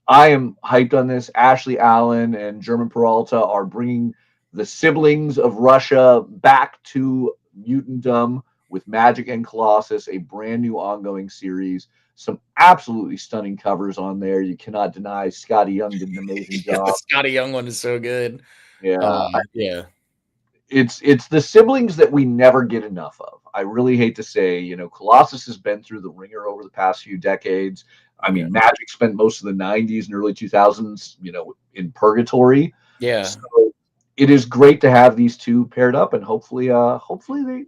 I am hyped on this. Ashley Allen and German Peralta are bringing the siblings of Russia back to mutantdom with Magic and Colossus, a brand new ongoing series. Some absolutely stunning covers on there. You cannot deny Scotty Young did an amazing job. The Scotty Young one is so good. Yeah. Yeah. It's the siblings that we never get enough of. I really hate to say, Colossus has been through the ringer over the past few decades. I mean, Magic spent most of the 90s and early 2000s, in purgatory. Yeah. So it is great to have these two paired up, and hopefully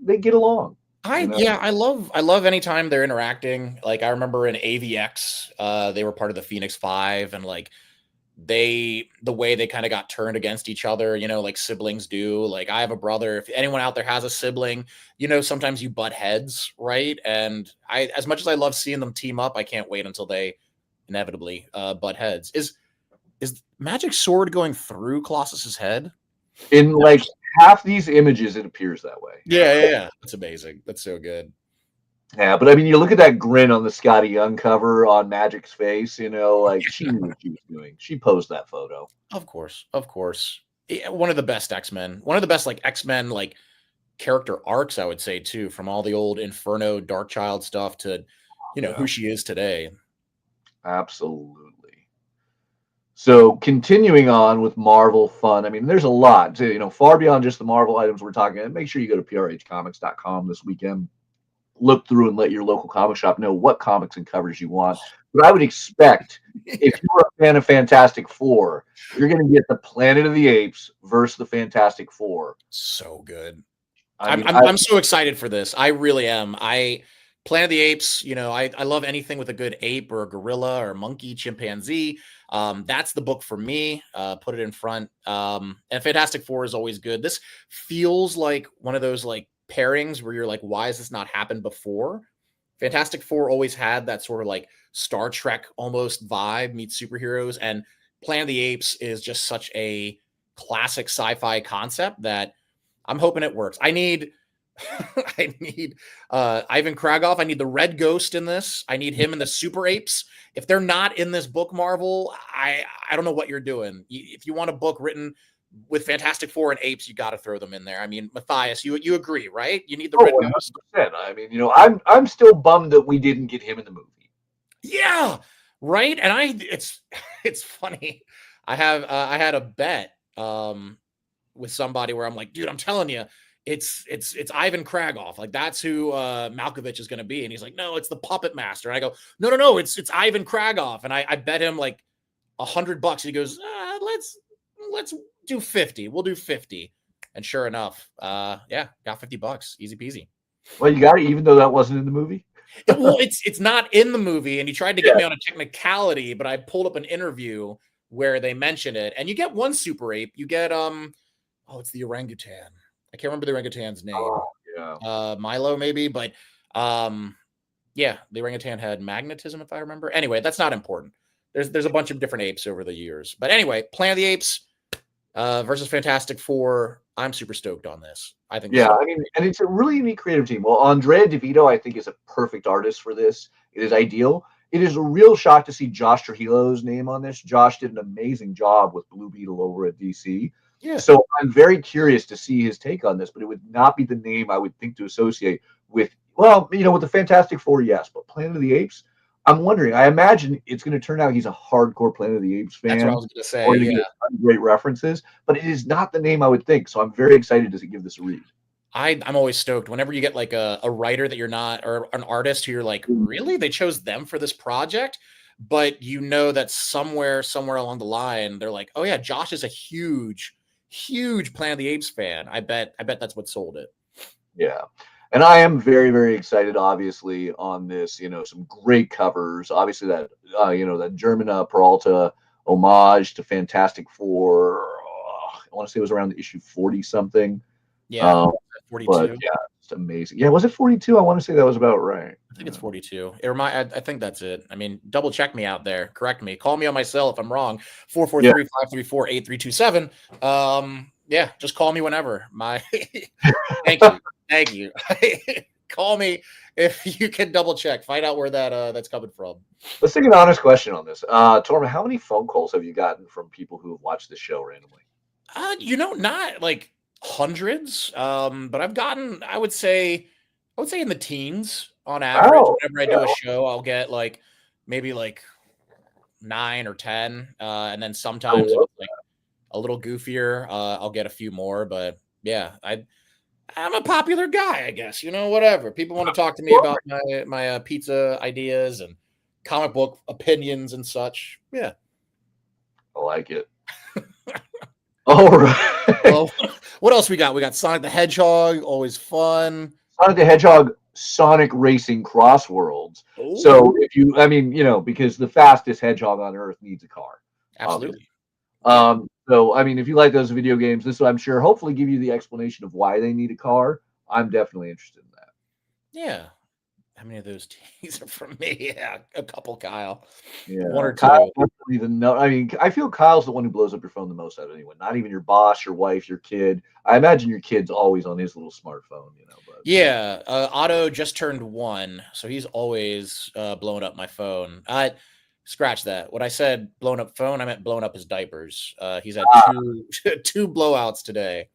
they get along. I love anytime they're interacting. Like I remember in AVX, they were part of the Phoenix Five, and like the way they kind of got turned against each other, like siblings do. Like I have a brother. If anyone out there has a sibling, sometimes you butt heads, right? And as much as I love seeing them team up, I can't wait until they inevitably butt heads. Is Magic's sword going through Colossus's head? In like half these images, it appears that way. Yeah. That's amazing. That's so good. Yeah, but I mean, you look at that grin on the Scotty Young cover on Magic's face, like she knew what she was doing. She posed that photo. Of course. One of the best X-Men. One of the best X-Men character arcs, I would say too, from all the old Inferno, Darkchild stuff to who she is today. Absolutely. So continuing on with Marvel fun, I mean, there's a lot, far beyond just the Marvel items we're talking about. Make sure you go to prhcomics.com this weekend. Look through and let your local comic shop know what comics and covers you want. But I would expect if you're a fan of Fantastic Four, you're going to get the Planet of the Apes versus the Fantastic Four. So good. I'm so excited for this. I really am. Planet of the Apes, I love anything with a good ape or a gorilla or monkey, chimpanzee. That's the book for me. Put it in front. And Fantastic Four is always good. This feels like one of those pairings where you're like, why has this not happened before? Fantastic Four always had that sort of Star Trek almost vibe meets superheroes, and Planet of the Apes is just such a classic sci-fi concept that I'm hoping it works. I need Ivan Kragoff. I need the Red Ghost in this. I need him in the Super Apes. If they're not in this book, Marvel, I don't know what you're doing. If you want a book written with Fantastic Four and apes, you got to throw them in there. I mean, Mathias, you agree, right? You need the Red Ghost. 100%. I mean, I'm still bummed that we didn't get him in the movie. Yeah, right. And it's funny. I had a bet with somebody where I'm like, dude, I'm telling you, it's Ivan Kragoff. Like that's who Malkovich is going to be. And he's like, no, it's the puppet master. And I go, no, it's Ivan Kragoff. And I bet him like $100. He goes, let's do 50. We'll do 50. And sure enough, yeah, got $50. Easy peasy. Well, you got it, even though that wasn't in the movie. Well, it's not in the movie, and he tried to get me on a technicality, but I pulled up an interview where they mention it, and you get one super ape. You get it's the orangutan. I can't remember the orangutan's name. Oh, yeah. Milo maybe, but yeah, the orangutan had magnetism, if I remember. Anyway, that's not important. There's a bunch of different apes over the years, but anyway, Planet of the Apes versus Fantastic Four. I'm super stoked on this. I think. Yeah, I mean, and it's a really unique creative team. Well, Andrea DeVito, I think, is a perfect artist for this. It is ideal. It is a real shock to see Josh Trujillo's name on this. Josh did an amazing job with Blue Beetle over at DC. Yeah. So I'm very curious to see his take on this, but it would not be the name I would think to associate with, well, with the Fantastic Four, yes, but Planet of the Apes, I'm wondering. I imagine it's going to turn out he's a hardcore Planet of the Apes fan. That's what I was going to say. Or to get great references, but it is not the name I would think. So I'm very excited to give this a read. I'm always stoked whenever you get like a writer that you're not, or an artist who you're like, really? They chose them for this project? But you know that somewhere along the line, they're like, oh yeah, Josh is a huge Planet of the Apes fan. I bet that's what sold it. Yeah. And I am very, very excited, obviously, on this. Some great covers. Obviously, that that German Peralta homage to Fantastic Four. I want to say it was around the issue 40 something. Yeah, 42. But yeah, it's amazing. Yeah, was it 42? I want to say that was about right. I think it's 42. I think that's it. I mean, double check me out there. Correct me. Call me on my cell if I'm wrong. 443-534-8327. Yeah, just call me whenever. Thank you. Call me if you can double check. Find out where that's coming from. Let's take an honest question on this. Torma, how many phone calls have you gotten from people who have watched the show randomly? Not like hundreds. But I've gotten, I would say in the teens on average. Whenever I do a show, I'll get like maybe like 9 or 10. And then sometimes it's like a little goofier. I'll get a few more, but yeah, I'm a popular guy, I guess. Whatever. People want to talk to me about my pizza ideas and comic book opinions and such. Yeah. I like it. All right. Well, what else we got? We got Sonic the Hedgehog, always fun. Sonic the Hedgehog, Sonic Racing Crossworlds. Ooh. So because the fastest hedgehog on Earth needs a car. Absolutely. So, if you like those video games, this will, I'm sure, hopefully give you the explanation of why they need a car. I'm definitely interested in that. Yeah. How many of those teas are from me? Yeah, a couple, Kyle. Yeah. One or two. Kyle doesn't even know. I feel Kyle's the one who blows up your phone the most out of anyone. Not even your boss, your wife, your kid. I imagine your kid's always on his little smartphone, But yeah, Otto just turned 1, so he's always blowing up my phone. Scratch that. When I said blown up phone, I meant blown up his diapers. He's had two blowouts today.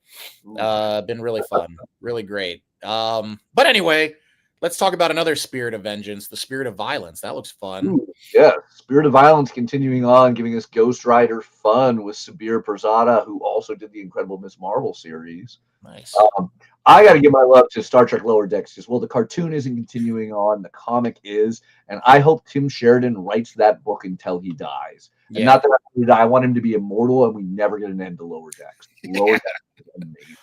Been really fun, really great. But anyway, let's talk about another spirit of vengeance, the spirit of violence. That looks fun. Ooh, yeah, Spirit of Violence continuing on, giving us Ghost Rider fun with Sabir Perzada, who also did the Incredible Miss Marvel series. Nice. I got to give my love to Star Trek Lower Decks because, the cartoon isn't continuing on, the comic is, and I hope Tim Sheridan writes that book until he dies. Yeah. And not that I want him to be immortal, and we never get an end to Lower Decks. Lower Decks is amazing.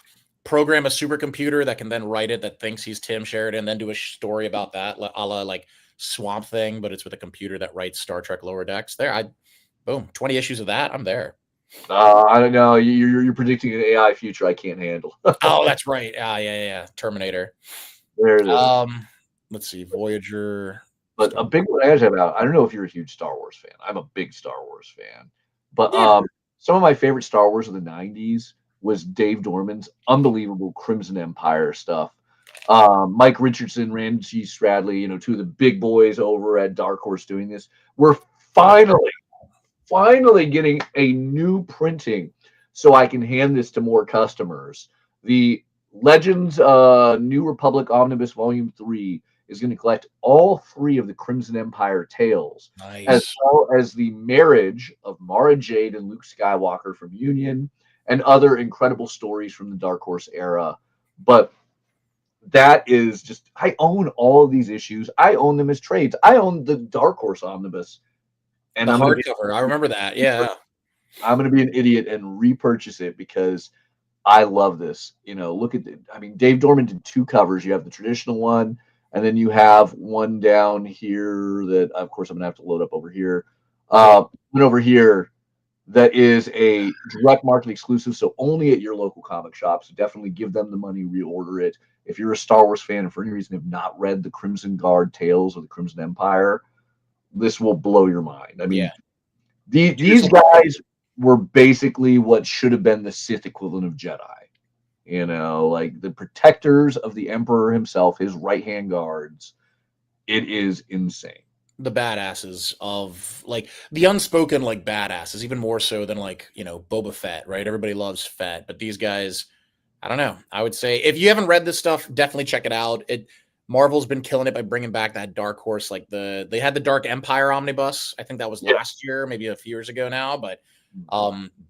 Program a supercomputer that can then write it, that thinks he's Tim Sheridan, then do a story about that, a la like Swamp Thing, but it's with a computer that writes Star Trek Lower Decks. Boom, 20 issues of that. I'm there. I don't know. You're predicting an AI future I can't handle. Oh, that's right. Yeah. Terminator. There it is. Let's see, Voyager. But a big one I have about, I don't know if you're a huge Star Wars fan. I'm a big Star Wars fan. But some of my favorite Star Wars of the 90s was Dave Dorman's unbelievable Crimson Empire stuff. Mike Richardson, Randy Stradley, two of the big boys over at Dark Horse doing this. We're finally getting a new printing so I can hand this to more customers. The Legends New Republic Omnibus Volume 3 is going to collect all 3 of the Crimson Empire tales, as well as the marriage of Mara Jade and Luke Skywalker from Union, and other incredible stories from the Dark Horse era. But that is just, I own all of these issues. I own them as trades. I own the Dark Horse Omnibus. And The hardcover. I remember that. Yeah. I'm going to be an idiot and repurchase it because I love this. Look at Dave Dorman did 2 covers. You have the traditional one, and then you have one down here that, of course, I'm going to have to load up over here. One over here that is a direct market exclusive, so only at your local comic shop. So definitely give them the money, reorder it. If you're a Star Wars fan and for any reason have not read the Crimson Guard Tales or the Crimson Empire, this will blow your mind. These guys were basically what should have been the Sith equivalent of Jedi. Like the protectors of the Emperor himself, his right-hand guards. It is insane. The badasses of like the unspoken like badasses, even more so than like, Boba Fett, right? Everybody loves Fett, but these guys, I don't know. I would say if you haven't read this stuff, definitely check it out. Marvel's been killing it by bringing back that Dark Horse, like they had the Dark Empire omnibus. I think that was last year, maybe a few years ago now, but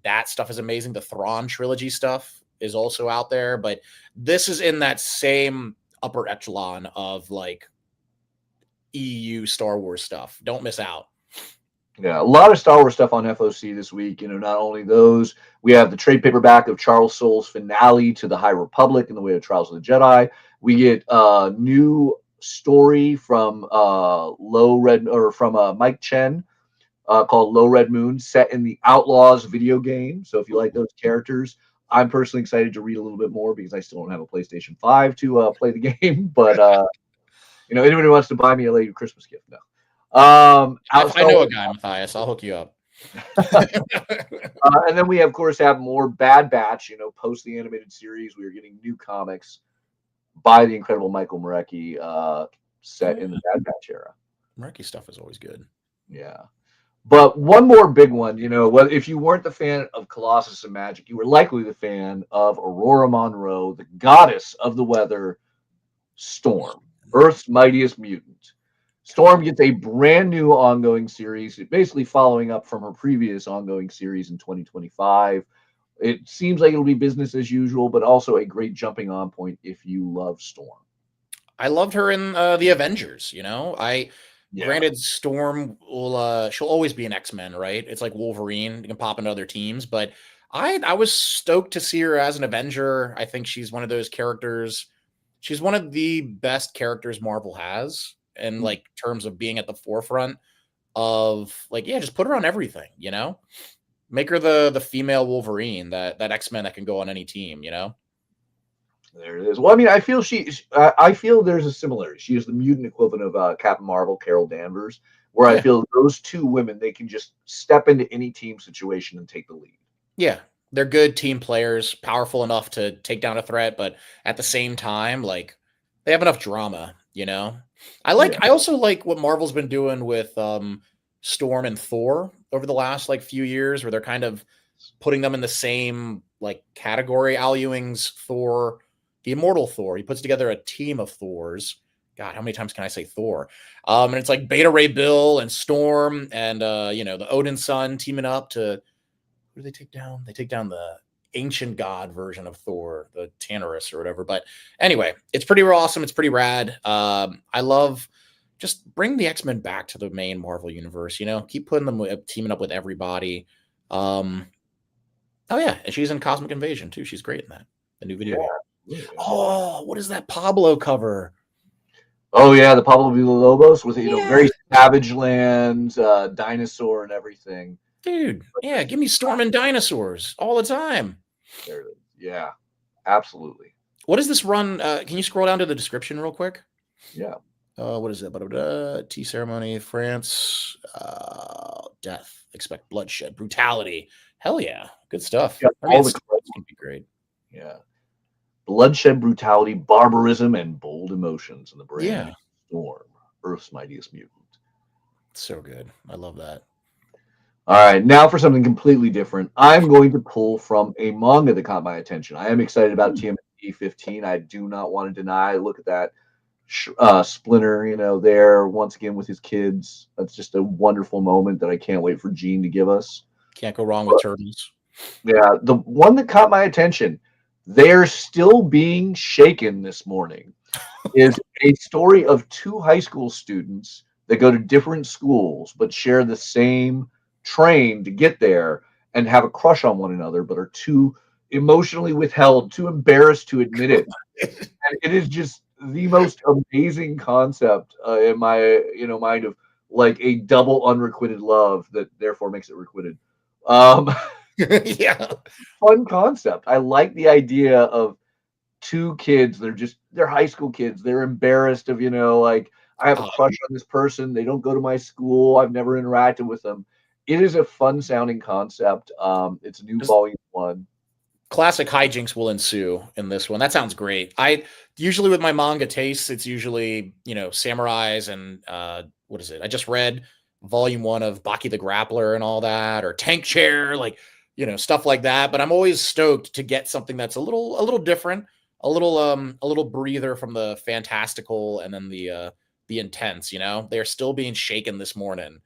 that stuff is amazing. The Thrawn trilogy stuff is also out there, but this is in that same upper echelon of like EU Star Wars stuff. Don't miss out. Yeah, a lot of Star Wars stuff on FOC this week. Not only those, we have the trade paperback of Charles Soule's finale to the High Republic in the Way of Trials of the Jedi. We get a new story from Mike Chen called Low Red Moon, set in the Outlaws video game. So if you like those characters, I'm personally excited to read a little bit more because I still don't have a PlayStation 5 to play the game. But anybody who wants to buy me a late Christmas gift, no. I know a guy, Matthias. I'll hook you up. And then we, of course, have more Bad Batch. Post the animated series, we are getting new comics by the incredible Michael Marecki, set in the Bad Batch era. Marecki stuff is always good. Yeah. But one more big one, if you weren't the fan of Colossus and Magic, you were likely the fan of Aurora Monroe, the goddess of the weather, Storm, Earth's mightiest mutant. Storm gets a brand new ongoing series, basically following up from her previous ongoing series in 2025. It seems like it'll be business as usual, but also a great jumping on point if you love Storm. I loved her in the Avengers, Granted, Storm will she'll always be an X-Men, right? It's like Wolverine, you can pop into other teams, but I was stoked to see her as an Avenger. I think she's one of those characters. She's one of the best characters Marvel has in like terms of being at the forefront of just put her on everything, Make her the female Wolverine, that X-Men that can go on any team, There it is. Well, I feel I feel there's a similarity. She is the mutant equivalent of Captain Marvel, Carol Danvers, where I feel those two women, they can just step into any team situation and take the lead. Yeah, they're good team players, powerful enough to take down a threat, but at the same time, they have enough drama, I also like what Marvel's been doing with Storm and Thor over the last few years, where they're kind of putting them in the same category. Al Ewing's Thor, the Immortal Thor, he puts together a team of Thors. God, how many times can I say Thor? And it's like Beta Ray Bill and Storm and the Odin son teaming up to, who do they take down? They take down the ancient god version of Thor, the Tannerus or whatever. But anyway, it's pretty awesome. It's pretty rad. I love just bring the X-Men back to the main Marvel universe. Keep putting them teaming up with everybody. Oh yeah, and she's in Cosmic Invasion too. She's great in that. The new video. Yeah. Oh, what is that Pablo cover? Oh yeah, the Pablo Villalobos with very Savage Land, dinosaur and everything. Dude, yeah, give me Storm and dinosaurs all the time. There it is. Yeah, absolutely. What is this run? Can you scroll down to the description real quick? Yeah. What is it? Tea ceremony, France, death, expect bloodshed, brutality. Hell yeah, good stuff. Yeah, all the cards can be great. Yeah, bloodshed, brutality, barbarism, and bold emotions in the brand Storm, Earth's mightiest mutant. So good. I love that. All right, now for something completely different. I'm going to pull from a manga that caught my attention. I am excited about TMNT 15. I do not want to deny. Look at that Splinter, there once again with his kids. That's just a wonderful moment that I can't wait for Gene to give us. Can't go wrong with turtles. Yeah, the one that caught my attention, They're still being shaken this morning is a story of two high school students that go to different schools but share the same train to get there and have a crush on one another, but are too emotionally withheld, too embarrassed to admit it. And it is just the most amazing concept in my mind of like a double unrequited love that therefore makes it requited. Um, Yeah. fun concept. I like the idea of two kids. They're high school kids. They're embarrassed of, like I have a Oh, crush on this person. They don't go to my school. I've never interacted with them. It is a fun sounding concept. It's a new just volume one. classic hijinks will ensue in this one. That sounds great. I usually with my manga tastes, it's usually, samurais and what is it? I just read volume 1 of Baki the Grappler and all that, or Tank Chair, like, stuff like that. But I'm always stoked to get something that's a little different, a little breather from the fantastical and then the intense, They're still being shaken this morning.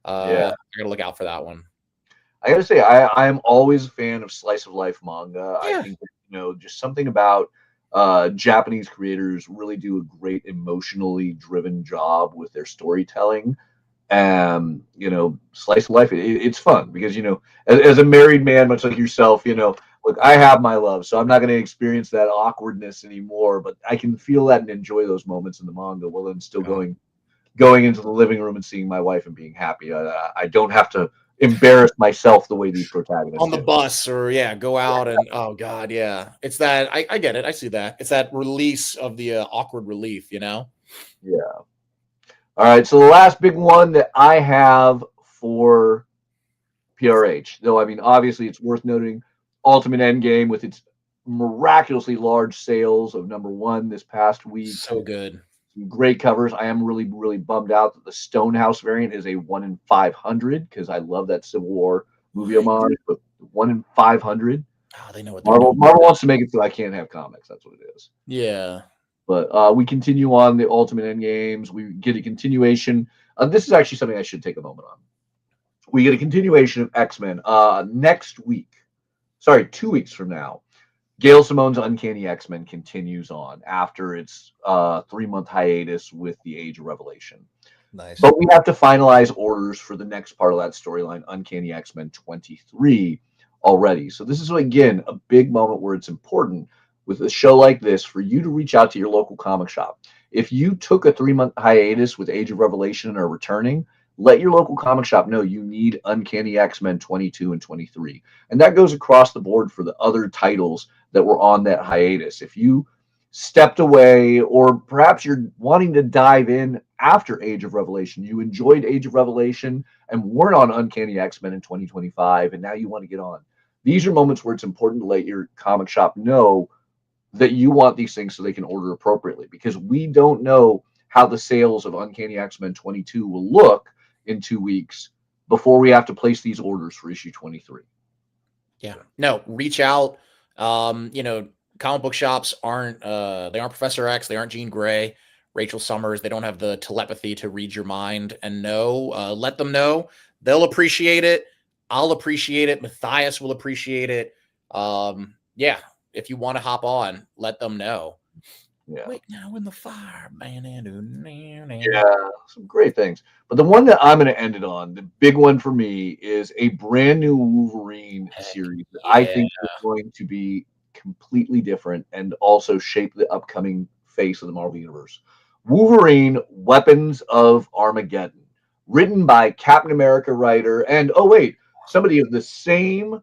Yeah. I gotta look out for that one. I gotta say, I am always a fan of slice of life manga. I Yeah. think that, just something about Japanese creators really do a great emotionally driven job with their storytelling. Slice of life, it's fun because, as a married man, much like yourself, look, I have my love, so I'm not going to experience that awkwardness anymore, but I can feel that and enjoy those moments in the manga while then still Yeah. going into the living room and seeing my wife and being happy. I don't have to embarrass myself the way these protagonists On the do. bus or go out and oh god, yeah, it's that I get it, I see that, it's that release of the awkward relief. Yeah. All right. So the last big one that I have for PRH, though, I mean, obviously, it's worth noting Ultimate Endgame with its miraculously large sales of #1 this past week. So good. Some great covers. I am really, really bummed out that the Stonehouse variant is a 1 in 500 because I love that Civil War movie homage, but 1 in 500. Oh, they know what they're Marvel, doing. Marvel wants to make it so I can't have comics. That's what it is. Yeah. But we continue on the Ultimate Endgames. We get a continuation. This is actually something I should take a moment on. We get a continuation of X-Men next week. Sorry, 2 weeks from now. Gail Simone's Uncanny X-Men continues on after its 3-month hiatus with the Age of Revelation. Nice. But we have to finalize orders for the next part of that storyline, Uncanny X-Men 23, already. So this is, again, a big moment where it's important with a show like this for you to reach out to your local comic shop. If you took a 3-month hiatus with Age of Revelation and are returning, let your local comic shop know you need Uncanny X-Men 22 and 23. And that goes across the board for the other titles that were on that hiatus. If you stepped away, or perhaps you're wanting to dive in after Age of Revelation, you enjoyed Age of Revelation and weren't on Uncanny X-Men in 2025, and now you want to get on. These are moments where it's important to let your comic shop know that you want these things so they can order appropriately, because we don't know how the sales of Uncanny X-Men 22 will look in 2 weeks before we have to place these orders for issue 23. Yeah. No, reach out. Comic book shops aren't they aren't Professor X, they aren't Jean Grey, Rachel Summers, they don't have the telepathy to read your mind and know. Let them know. They'll appreciate it. I'll appreciate it. Mathias will appreciate it. Yeah, if you want to hop on, let them know. Yeah. Wait now in the fire, man. Yeah, some great things. But the one that I'm going to end it on, the big one for me, is a brand new Wolverine series that I think is going to be completely different and also shape the upcoming face of the Marvel Universe. Wolverine, Weapons of Armageddon, written by Captain America writer, and somebody of the same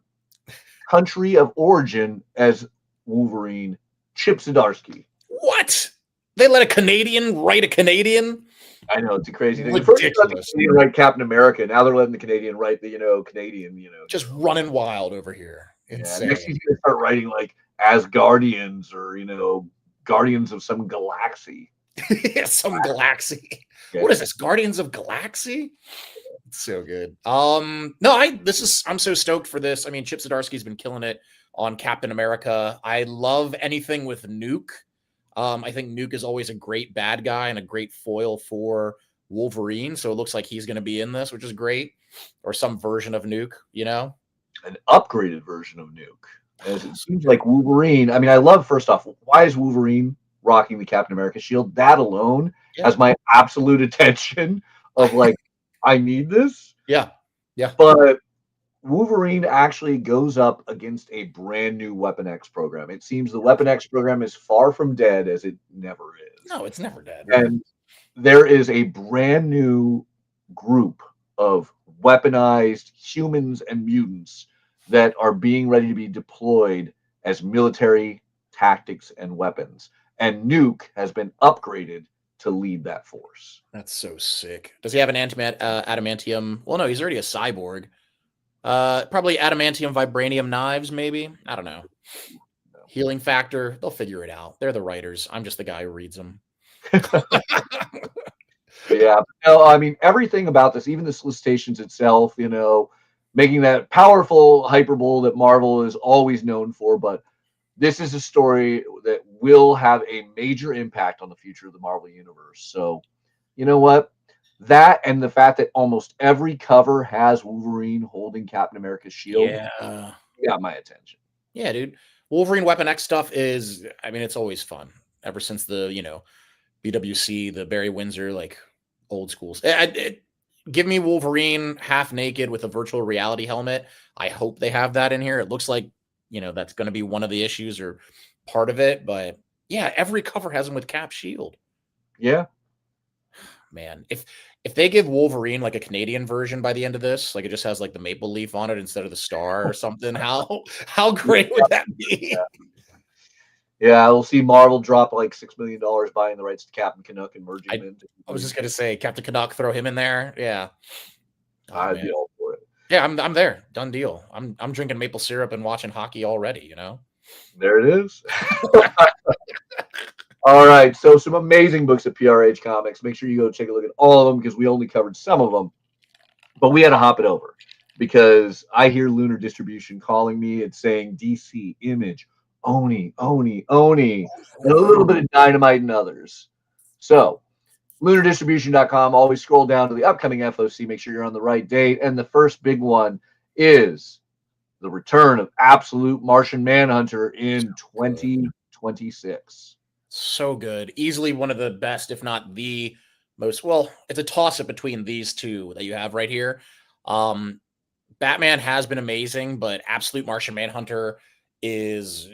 country of origin as Wolverine, Chip Zdarsky. What? They let a Canadian write a Canadian? I know, it's a crazy thing. Ridiculous. First, the Canadian write Captain America. Now they're letting the Canadian write the Canadian. Just running wild over here. Insane. Next he's gonna start writing like Asgardians or Guardians of some galaxy. Some galaxy. Yeah. What is this? Guardians of Galaxy? It's so good. I'm so stoked for this. I mean, Chip Zdarsky's been killing it on Captain America. I love anything with Nuke. I think Nuke is always a great bad guy and a great foil for Wolverine. So it looks like he's going to be in this, which is great. Or some version of Nuke, An upgraded version of Nuke. as it seems like Wolverine. I mean, I love, first off, why is Wolverine rocking the Captain America shield? That alone has my absolute attention of like, I need this. Yeah. But Wolverine actually goes up against a brand new Weapon X program. It seems the Weapon X program is far from dead, as it never is. No, it's never dead. And there is a brand new group of weaponized humans and mutants that are being ready to be deployed as military tactics and weapons. And Nuke has been upgraded to lead that force. That's so sick. Does he have an adamantium? Well, no, he's already a cyborg. Probably adamantium vibranium knives, maybe. I don't know. Healing factor. They'll figure it out. They're the writers. I'm just the guy who reads them. Yeah, no, I mean, everything about this, even the solicitations itself, you know, making that powerful hyperbole that Marvel is always known for, but this is a story that will have a major impact on the future of the Marvel Universe. So, you know what? That and the fact that almost every cover has Wolverine holding Captain America's shield got my attention. Yeah, dude. Wolverine Weapon X stuff is, I mean, it's always fun. Ever since the, BWC, the Barry Windsor, like old schools. Give me Wolverine half naked with a virtual reality helmet. I hope they have that in here. It looks like, that's going to be one of the issues or part of it. But yeah, every cover has him with Cap shield. Yeah. Man, if they give Wolverine like a Canadian version by the end of this, like it just has like the maple leaf on it instead of the star or something, how great would that be? Yeah, we'll see Marvel drop like $6 million buying the rights to Captain Canuck and merging him into. I was just gonna say Captain Canuck, throw him in there. Yeah, I'd be all for it. Yeah, I'm there. Done deal. I'm drinking maple syrup and watching hockey already. There it is. All right, so some amazing books at PRH Comics. Make sure you go take a look at all of them because we only covered some of them, but we had to hop it over because I hear Lunar Distribution calling me. It's saying DC, Image, Oni, and a little bit of Dynamite and others. So, lunardistribution.com. Always scroll down to the upcoming FOC. Make sure you're on the right date. And the first big one is the return of Absolute Martian Manhunter in 2026. So good. Easily one of the best, if not the most. Well, it's a toss-up between these two that you have right here. Batman has been amazing, but Absolute Martian Manhunter is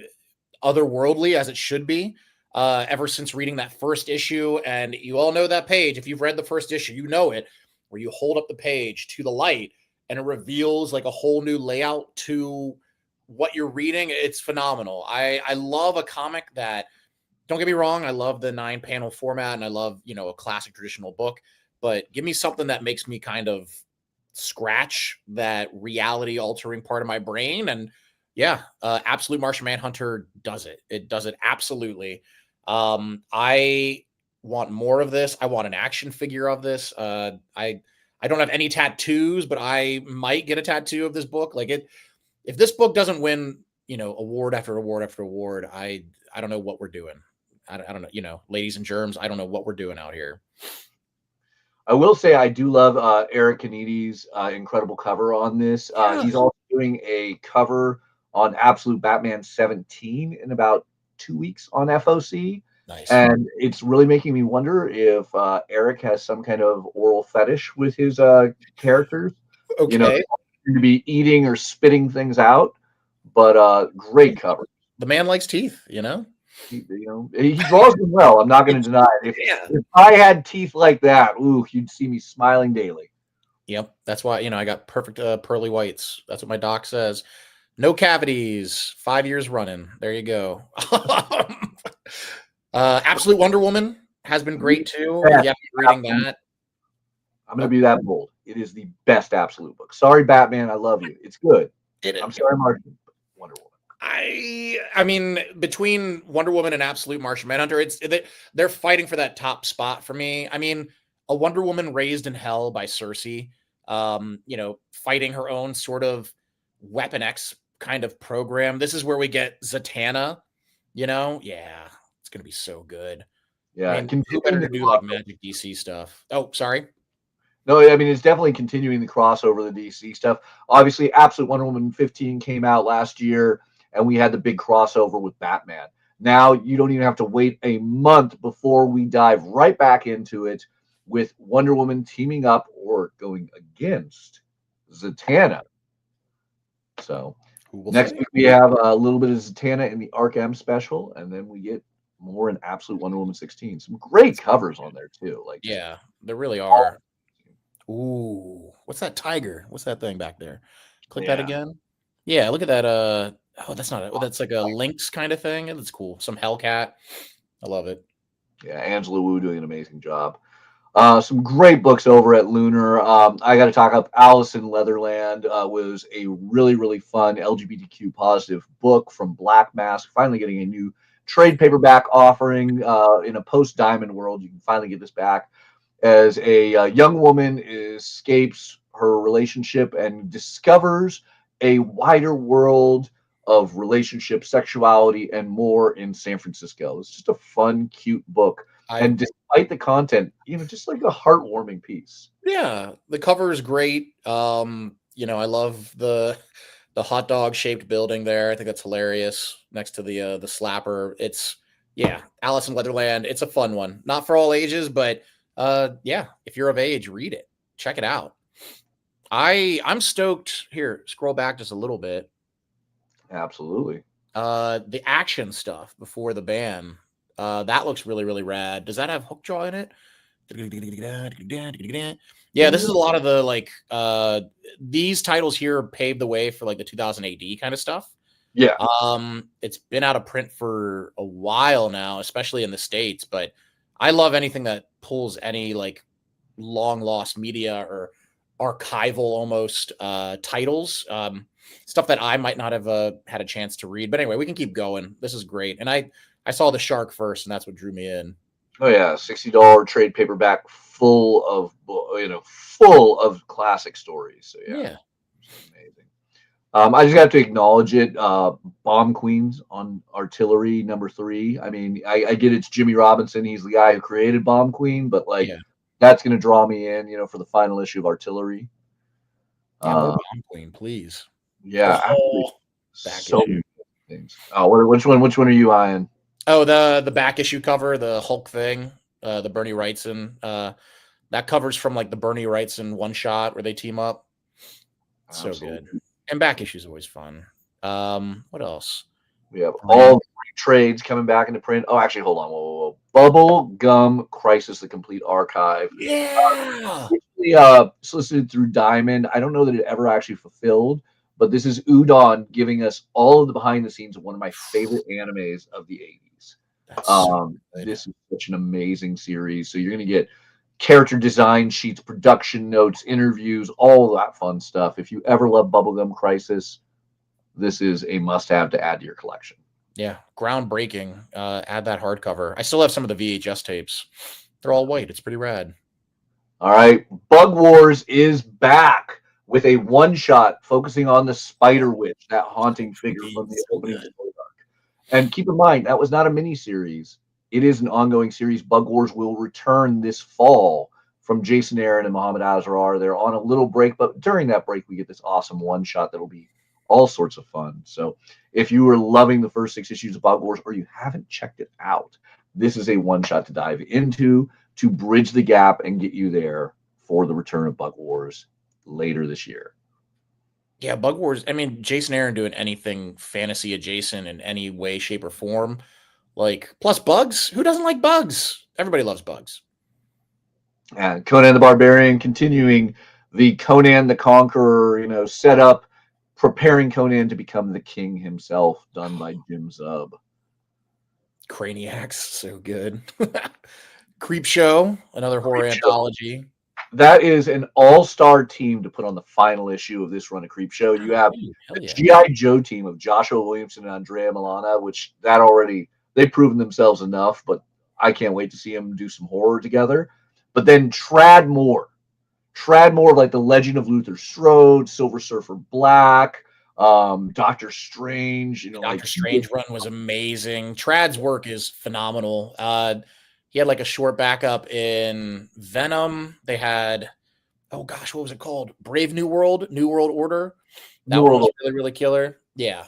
otherworldly, as it should be. Ever since reading that first issue, and you all know that page. If you've read the first issue, you know it, where you hold up the page to the light and it reveals like a whole new layout to what you're reading. It's phenomenal. I love a comic that, don't get me wrong, I love the 9-panel format and I love, a classic traditional book, but give me something that makes me kind of scratch that reality altering part of my brain. And yeah, Absolute Martian Manhunter does it. It does it absolutely. I want more of this. I want an action figure of this. I don't have any tattoos, but I might get a tattoo of this book. Like if this book doesn't win, award after award after award, I don't know what we're doing. I don't know, ladies and germs, I don't know what we're doing out here. I will say I do love Eric Canedi's incredible cover on this. He's also doing a cover on Absolute Batman 17 in about 2 weeks on FOC. Nice. And it's really making me wonder if Eric has some kind of oral fetish with his characters. Okay. To be eating or spitting things out, but great cover. The man likes teeth, He draws them well. I'm not going to deny it. If I had teeth like that, you'd see me smiling daily. Yep. That's why, I got perfect pearly whites. That's what my doc says. No cavities, 5 years running. There you go. Absolute Wonder Woman has been great too. Yeah, reading that. I'm going to be that bold. It is the best Absolute book. Sorry, Batman. I love you. It's good. I'm sorry, Martian. Wonder Woman. I mean, between Wonder Woman and Absolute Martian Manhunter, they're fighting for that top spot for me. I mean, a Wonder Woman raised in hell by Cersei, fighting her own sort of Weapon X kind of program. This is where we get Zatanna, yeah, it's gonna be so good. Yeah, I mean, who better to do like Magic DC stuff? Oh, sorry. No, I mean, it's definitely continuing the crossover, the DC stuff. Obviously, Absolute Wonder Woman 15 came out last year. and we had the big crossover with Batman. Now you don't even have to wait a month before we dive right back into it with Wonder Woman teaming up or going against Zatanna. So next week we have a little bit of Zatanna in the Arc M special, and then we get more in Absolute Wonder Woman 16. Some great covers on there too. Like, yeah, there really are. Ooh, what's that tiger? What's that thing back there? Click that again. Yeah, look at that. Oh, that's not it. That's like a lynx kind of thing. That's cool. Some Hellcat. I love it. Yeah, Angela Wu doing an amazing job. Some great books over at Lunar. I got to talk up Alice in Leatherland. Was a really, really fun LGBTQ positive book from Black Mask. Finally getting a new trade paperback offering in a post-Diamond world. You can finally get this back as a young woman escapes her relationship and discovers a wider world of relationship, sexuality, and more in San Francisco. It's just a fun, cute book. And despite the content, just like a heartwarming piece. Yeah, the cover is great. I love the hot dog shaped building there. I think that's hilarious next to the slapper. It's Alice in Leatherland. It's a fun one. Not for all ages, but if you're of age, read it. Check it out. I'm stoked. Here, scroll back just a little bit. Absolutely. The action stuff before the ban. That looks really, really rad. Does that have Hookjaw in it? Yeah, this is a lot of the these titles here paved the way for like the 2000 AD kind of stuff. Yeah. It's been out of print for a while now, especially in the States, but I love anything that pulls any like long lost media or archival almost titles, stuff that I might not have had a chance to read. But anyway, we can keep going. This is great. And I saw the shark first, and that's what drew me in. Oh yeah, $60 trade paperback full of classic stories. So yeah. Amazing. I just have to acknowledge it. Bomb Queens on Artillery #3. I mean, I get it's Jimmy Robinson. He's the guy who created Bomb Queen, but that's going to draw me in, for the final issue of Artillery. Bomb Queen, please. Yeah. So many things. Oh, which one are you eyeing? Oh, the back issue cover, the Hulk thing, the Bernie Wrightson. That cover's from like the Bernie Wrightson one shot where they team up. So good. And back issue's always fun. What else? We have all the trades coming back into print. Oh, actually, hold on. Whoa. Bubble Gum Crisis: The Complete Archive. Yeah. Solicited through Diamond. I don't know that it ever actually fulfilled, but this is Udon giving us all of the behind the scenes of one of my favorite animes of the 80s. This is such an amazing series. So you're going to get character design sheets, production notes, interviews, all of that fun stuff. If you ever love Bubblegum Crisis, this is a must-have to add to your collection. Yeah, groundbreaking. Add that hardcover. I still have some of the VHS tapes. They're all white. It's pretty rad. All right, Bug Wars is back with a one-shot focusing on the Spider Witch, that haunting figure from the opening story arc. And keep in mind, that was not a mini-series. It is an ongoing series. Bug Wars will return this fall from Jason Aaron and Muhammad Azrar. They're on a little break, but during that break, we get this awesome one-shot that'll be all sorts of fun. So if you were loving the first 6 issues of Bug Wars or you haven't checked it out, this is a one-shot to dive into to bridge the gap and get you there for the return of Bug Wars later this year. Yeah, Bug Wars. I mean, Jason Aaron doing anything fantasy adjacent in any way, shape, or form. Plus bugs. Who doesn't like bugs? Everybody loves bugs. And Conan the Barbarian continuing the Conan the Conqueror, setup, preparing Conan to become the king himself, done by Jim Zub. Craniacs, so good. Creep Show, another horror anthology. That is an all-star team to put on the final issue of this run of Creep Show. You have the G.I. Joe team of Joshua Williamson and Andrea Milana, which they've proven themselves enough, but I can't wait to see them do some horror together. But then Trad Moore, like the Legend of Luther Strode, Silver Surfer Black, Doctor Strange. Doctor Strange run was amazing. Trad's work is phenomenal. He had like a short backup in Venom. They had, what was it called? Brave New World Order. That one was really, really killer. Yeah,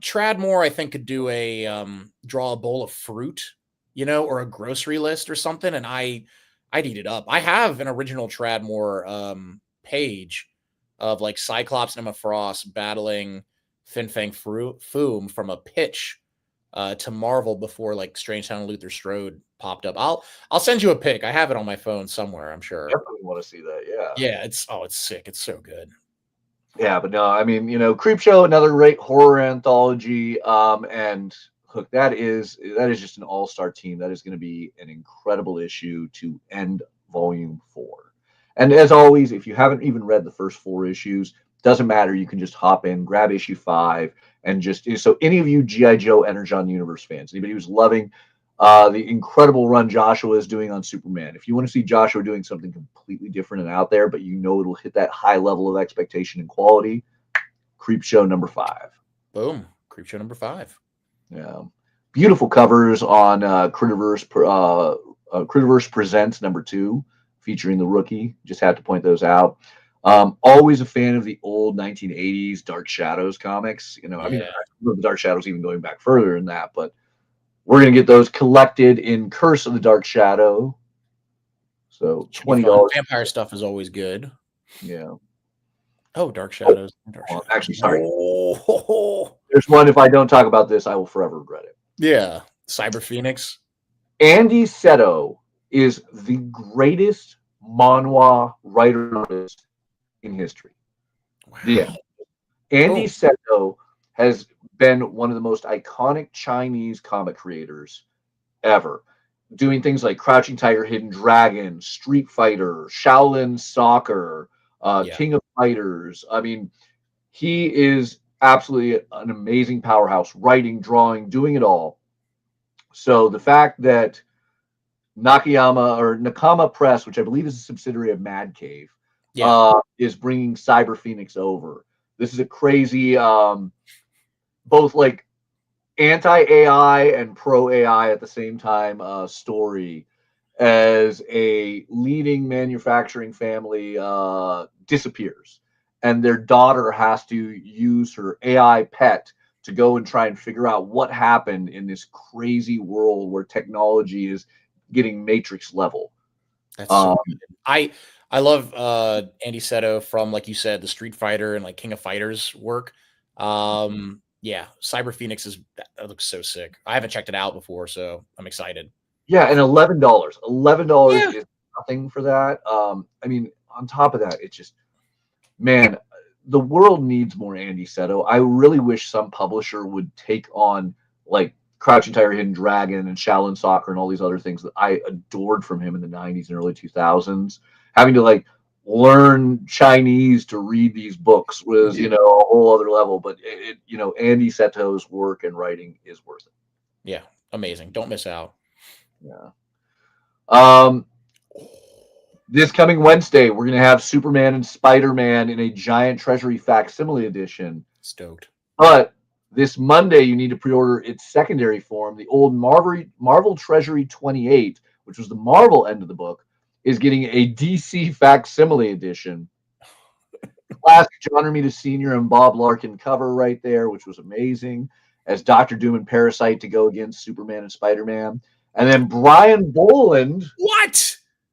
Tradmore, I think, could do a draw a bowl of fruit, or a grocery list or something, and I'd eat it up. I have an original Tradmore page of like Cyclops and Emma Frost battling Fin Fang Foom from a pitch to Marvel before like Strangetown and Luther Strode popped up. I'll send you a pic. I have it on my phone somewhere, I'm sure. Definitely want to see that. Yeah. Yeah, it's sick. It's so good. Yeah, but no, I mean, Creepshow, another great horror anthology, and look, that is just an all-star team. That is going to be an incredible issue to end Volume 4. And as always, if you haven't even read the first 4 issues, doesn't matter. You can just hop in, grab issue 5, and just so any of you G.I. Joe Energon Universe fans, anybody who's loving the incredible run Joshua is doing on Superman. If you want to see Joshua doing something completely different and out there, but it'll hit that high level of expectation and quality, Creepshow number 5. Boom. Creepshow number 5. Yeah. Beautiful covers on Critterverse Presents number 2, featuring the Rookie. Just had to point those out. Always a fan of the old 1980s Dark Shadows comics. I mean, the Dark Shadows even going back further than that, but we're going to get those collected in Curse of the Dark Shadow. So $20. Vampire stuff is always good. Yeah. Oh, Dark Shadows. Actually, sorry. There's one, if I don't talk about this, I will forever regret it. Yeah. Cyber Phoenix. Andy Seto is the greatest manhwa writer artist in history. Wow. Yeah. Andy Seto has been one of the most iconic Chinese comic creators ever, doing things like Crouching Tiger, Hidden Dragon, Street Fighter, Shaolin Soccer, King of Fighters. I mean, he is absolutely an amazing powerhouse, writing, drawing, doing it all. So the fact that Nakama Press, which I believe is a subsidiary of Mad Cave, is bringing Cyber Phoenix over. This is a crazy, both like anti-AI and pro-AI at the same time story, as a leading manufacturing family disappears, and their daughter has to use her AI pet to go and try and figure out what happened in this crazy world where technology is getting Matrix level. That's so good. I love Andy Seto from, like you said, the Street Fighter and like King of Fighters work. Yeah, Cyber Phoenix that looks so sick. I haven't checked it out before, so I'm excited. Yeah, and $11. $11 is nothing for that. I mean, on top of that, it's just, man, the world needs more Andy Seto. I really wish some publisher would take on like Crouching Tiger, Hidden Dragon, and Shaolin Soccer, and all these other things that I adored from him in the 90s and early 2000s. Having to like learn Chinese to read these books was, a whole other level. But Andy Seto's work and writing is worth it. Yeah, amazing. Don't miss out. Yeah. This coming Wednesday, we're going to have Superman and Spider-Man in a giant Treasury facsimile edition. Stoked. But this Monday, you need to pre-order its secondary form. The old Marvel Treasury 28, which was the Marvel end of the book, is getting a DC facsimile edition. Classic John Romita Sr. and Bob Larkin cover right there, which was amazing, as Dr. Doom and Parasite to go against Superman and Spider-Man. And then Brian Boland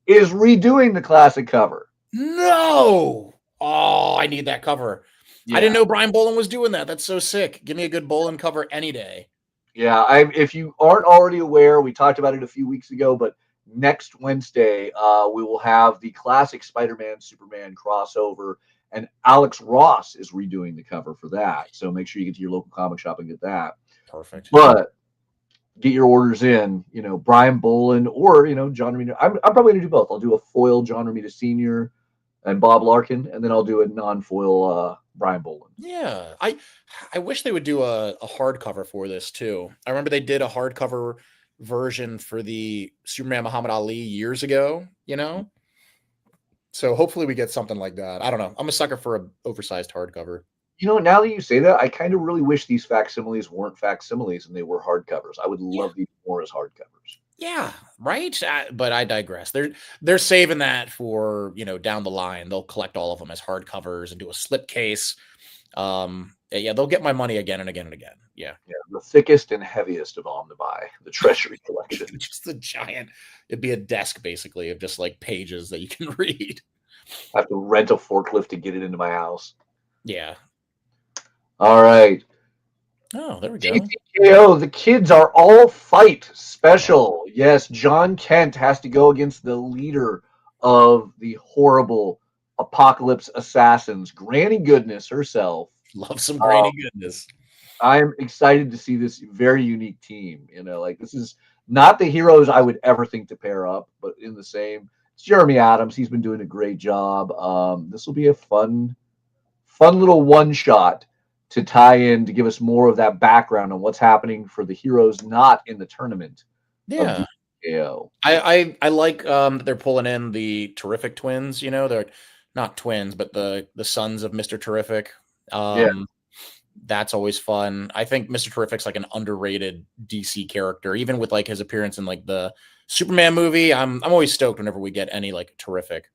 is redoing the classic cover. No! Oh, I need that cover. Yeah. I didn't know Brian Boland was doing that. That's so sick. Give me a good Boland cover any day. Yeah, if you aren't already aware, we talked about it a few weeks ago, but next Wednesday, we will have the classic Spider-Man Superman crossover, and Alex Ross is redoing the cover for that. So make sure you get to your local comic shop and get that. Perfect. But get your orders in, Brian Boland or, John Romita. I'm probably going to do both. I'll do a foil John Romita Sr. and Bob Larkin, and then I'll do a non-foil Brian Boland. Yeah. I wish they would do a hardcover for this too. I remember they did a hardcover version for the Superman Muhammad Ali years ago, So hopefully we get something like that. I don't know. I'm a sucker for an oversized hardcover. Now that you say that, I kind of really wish these facsimiles weren't facsimiles and they were hardcovers. I would love these more as hardcovers. Yeah, right. But I digress. They're saving that for down the line. They'll collect all of them as hardcovers and do a slipcase. Yeah, they'll get my money again and again and again. Yeah. Yeah, the thickest and heaviest of all to buy, the Treasury Collection. Just a giant, it'd be a desk basically of just like pages that you can read. I have to rent a forklift to get it into my house. Yeah. All right. Oh, there we go. TCKO, the kids are all fight special. Yes, John Kent has to go against the leader of the horrible apocalypse assassins, Granny Goodness herself. Love some Granny Goodness. I'm excited to see this very unique team. Like this is not the heroes I would ever think to pair up, but in the same. It's Jeremy Adams. He's been doing a great job. This will be a fun little one shot to tie in to give us more of that background on what's happening for the heroes not in the tournament. Yeah. KO. I like that they're pulling in the Terrific twins, they're not twins, but the sons of Mr. Terrific. That's always fun. I think Mr. Terrific's like an underrated DC character, even with like his appearance in like the Superman movie. I'm always stoked whenever we get any like Terrific.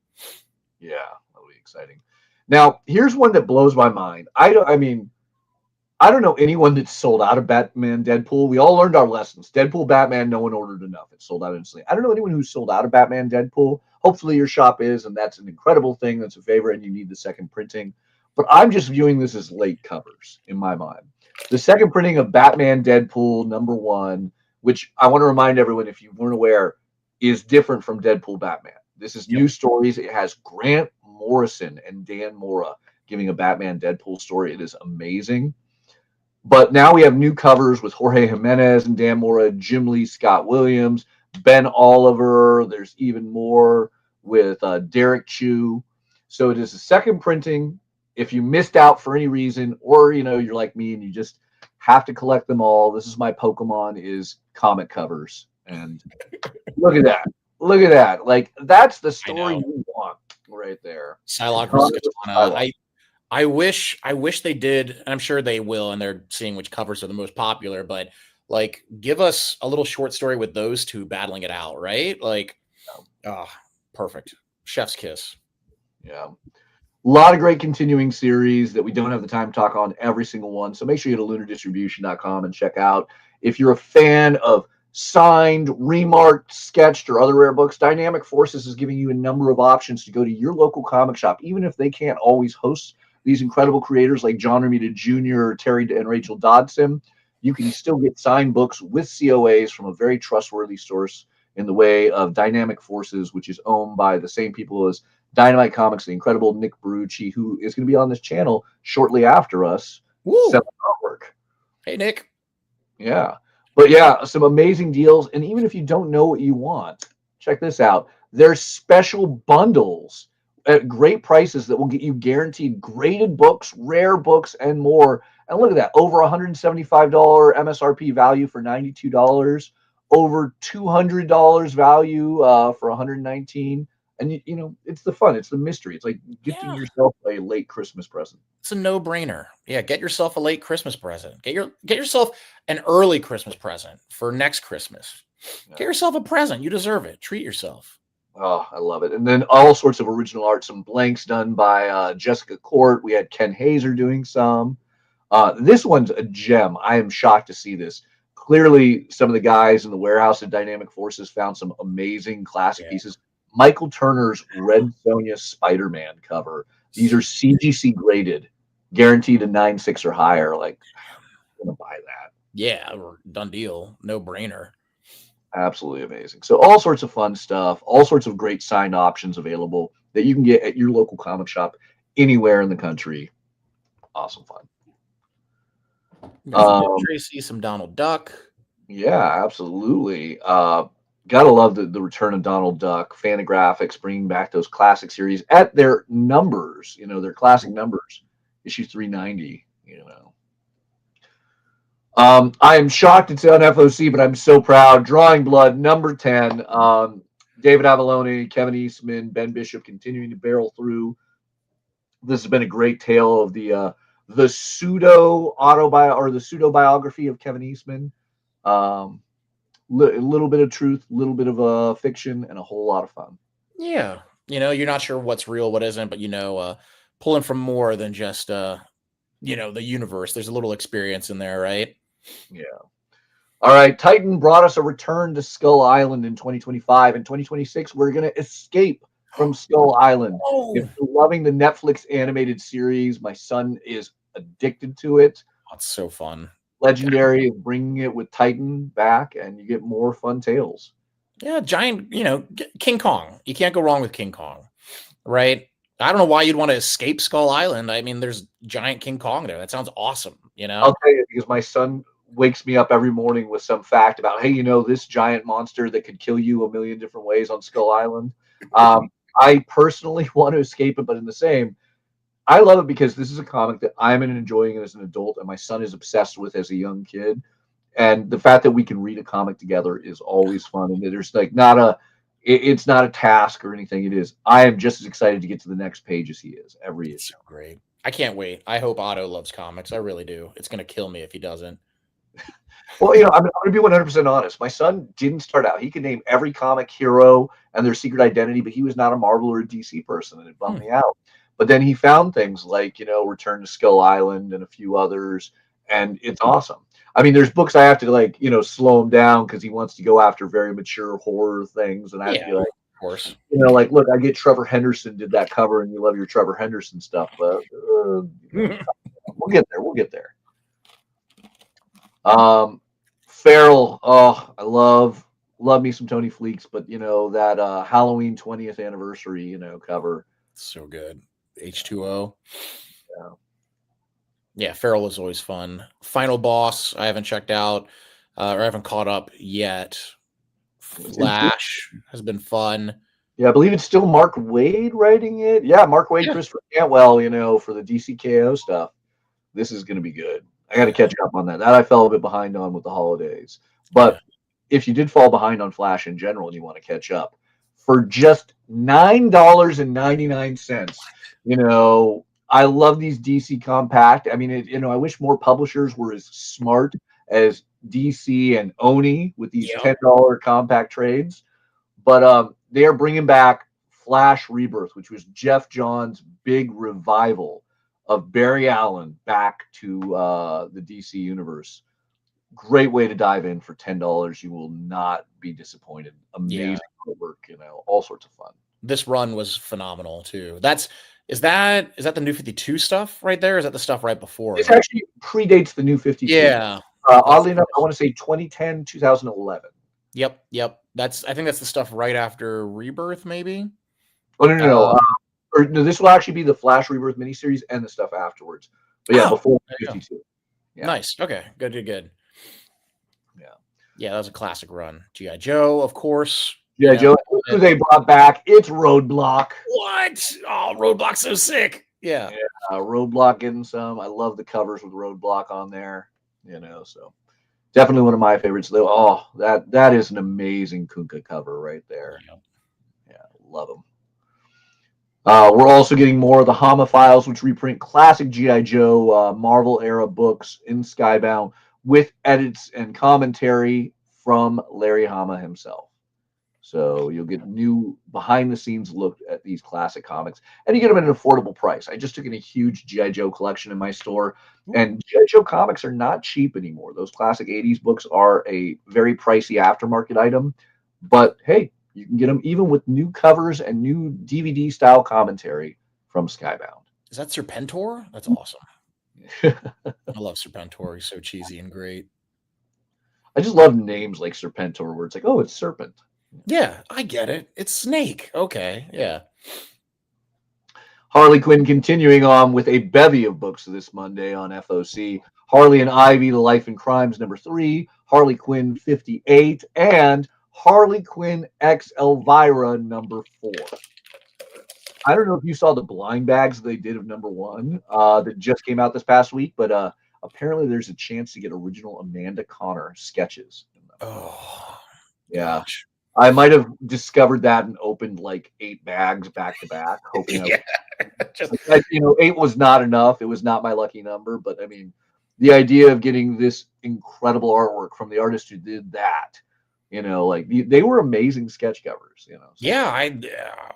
Yeah, that'll be exciting. Now, here's one that blows my mind. I don't know anyone that's sold out of Batman Deadpool. We all learned our lessons. Deadpool, Batman, no one ordered enough. It sold out instantly. I don't know anyone who's sold out of Batman Deadpool. Hopefully your shop is, and that's an incredible thing. That's a favorite, and you need the second printing. But I'm just viewing this as late covers in my mind. The second printing of Batman Deadpool #1, which I want to remind everyone, if you weren't aware, is different from Deadpool Batman. This is new stories. It has Grant Morrison and Dan Mora giving a Batman Deadpool story. It is amazing. But now we have new covers with Jorge Jimenez and Dan Mora, Jim Lee, Scott Williams, Ben Oliver. There's even more with Derek Chu. So it is a second printing. If you missed out for any reason, or you're like me and you just have to collect them all, this is my Pokemon is comic covers. And look at that. Look at that. Like that's the story you want right there. Psylocke versus Katana. I wish they did, and I'm sure they will, and they're seeing which covers are the most popular, but like give us a little short story with those two battling it out, right? Like, perfect. Chef's kiss. Yeah. A lot of great continuing series that we don't have the time to talk on every single one. So make sure you go to lunardistribution.com and check out. If you're a fan of signed, remarked, sketched, or other rare books, Dynamic Forces is giving you a number of options to go to your local comic shop, even if they can't always host these incredible creators like John Romita Jr., Terry and Rachel Dodson. You can still get signed books with COAs from a very trustworthy source in the way of Dynamic Forces, which is owned by the same people as Dynamite Comics, the incredible Nick Barucci, who is going to be on this channel shortly after us. Selling artwork. Hey, Nick. Yeah. But yeah, some amazing deals. And even if you don't know what you want, check this out. There's special bundles at great prices that will get you guaranteed graded books, rare books, and more. And look at that. Over $175 MSRP value for $92. Over $200 value for $119. And it's the fun. It's the mystery. It's like gifting yourself a late Christmas present. It's a no-brainer. Yeah, get yourself a late Christmas present. Get yourself an early Christmas present for next Christmas. Yeah. Get yourself a present. You deserve it. Treat yourself. Oh, I love it. And then all sorts of original art, some blanks done by Jessica Court. We had Ken Hazer doing some. This one's a gem. I am shocked to see this. Clearly, some of the guys in the warehouse at Dynamic Forces found some amazing classic pieces. Michael Turner's Red Sonja Spider-Man cover. These are CGC graded, guaranteed a 9.6 or higher. Like, I'm going to buy that. Yeah, done deal. No brainer. Absolutely amazing. So all sorts of fun stuff, all sorts of great signed options available that you can get at your local comic shop anywhere in the country. Awesome fun. Tracy, some Donald Duck. Yeah, absolutely. Gotta love the return of Donald Duck. Fantagraphics bringing back those classic series at their numbers, their classic numbers, issue 390, I am shocked it's on FOC, but I'm so proud. Drawing Blood, number 10. David Avalone, Kevin Eastman, Ben Bishop continuing to barrel through. This has been a great tale of the pseudo biography of Kevin Eastman. A little bit of truth, a little bit of fiction, and a whole lot of fun. Yeah. You're not sure what's real, what isn't, but pulling from more than just the universe. There's a little experience in there, right? Yeah. All right. Titan brought us a return to Skull Island in 2025. In 2026, we're going to escape from Skull Island. If Oh, you're loving the Netflix animated series, my son is addicted to it. that's so fun. Legendary of bringing it with Titan back, and you get more fun tales. Yeah, giant, King Kong. You can't go wrong with King Kong, right? I don't know why you'd want to escape Skull Island. I mean, there's giant King Kong there. That sounds awesome, I'll tell you, because my son wakes me up every morning with some fact about, hey, this giant monster that could kill you a million different ways on Skull Island. I personally want to escape it, but in the same, I love it because this is a comic that I'm enjoying it as an adult, and my son is obsessed with as a young kid. And the fact that we can read a comic together is always fun. And there's like it's not a task or anything. It is. I am just as excited to get to the next page as he is every issue. So great. I can't wait. I hope Otto loves comics. I really do. It's going to kill me if he doesn't. Well, I'm going to be 100% honest. My son didn't start out. He could name every comic hero and their secret identity, but he was not a Marvel or a DC person, and it bummed me out. But then he found things like, Return to Skull Island and a few others, and it's awesome. I mean, there's books I have to slow him down because he wants to go after very mature horror things, and I have to be like, of course, look, I get Trevor Henderson did that cover, and you love your Trevor Henderson stuff, but we'll get there. We'll get there. Farrell, oh, I love me some Tony Fleeks, but that Halloween 20th anniversary, cover. So good. H2O. Yeah. Yeah, Farrell is always fun. Final Boss, I haven't checked out, or I haven't caught up yet. Flash has been fun. Yeah, I believe it's still Mark Waid writing it. Yeah, Mark Waid, Christopher Cantwell, for the DCKO stuff. This is going to be good. I got to catch up on that. That I fell a bit behind on with the holidays. But if you did fall behind on Flash in general and you want to catch up, for just $9.99, I love these DC Compact. I mean, I wish more publishers were as smart as DC and Oni with these $10 compact trades. But they are bringing back Flash Rebirth, which was Jeff Johns' big revival of Barry Allen back to the DC universe. Great way to dive in for $10. You will not be disappointed. Amazing artwork, all sorts of fun. This run was phenomenal too. Is that the New 52 stuff right there? Or is that the stuff right before? This actually predates the New 52. Yeah. Oddly enough, I want to say 2010, 2011. Yep. I think that's the stuff right after Rebirth, maybe. Oh no. No, this will actually be the Flash Rebirth miniseries and the stuff afterwards. But yeah, before 52. Yeah. Nice. Okay. Good. Yeah, that was a classic run. G.I. Joe, of course. G.I. Joe, who they brought back. It's Roadblock. What? Oh, Roadblock's so sick. Yeah. Roadblock getting some. I love the covers with Roadblock on there. So definitely one of my favorites. Oh, that is an amazing Kunkka cover right there. Yeah, love them. We're also getting more of the Hama Files, which reprint classic G.I. Joe Marvel era books in Skybound with edits and commentary from Larry Hama himself. So you'll get new behind-the-scenes look at these classic comics, and you get them at an affordable price. I just took in a huge G.I. Joe collection in my store, and G.I. Joe comics are not cheap anymore. Those classic 80s books are a very pricey aftermarket item, but hey, you can get them even with new covers and new DVD-style commentary from Skybound. Is that Serpentor? That's awesome. I love Serpentor. He's so cheesy and great. I just love names like Serpentor, where it's like, oh, it's Serpent. Yeah, I get it. It's Snake. Okay, yeah. Harley Quinn continuing on with a bevy of books this Monday on FOC. Harley and Ivy, The Life and Crimes, #3. Harley Quinn 58. And Harley Quinn X Elvira #4. I don't know if you saw the blind bags they did of #1 that just came out this past week, but apparently there's a chance to get original Amanda Connor sketches. Oh, yeah. Gosh. I might have discovered that and opened like 8 bags back to back, hoping 8 was not enough. It was not my lucky number, but I mean, the idea of getting this incredible artwork from the artist who did that, they were amazing sketch covers, So. Yeah,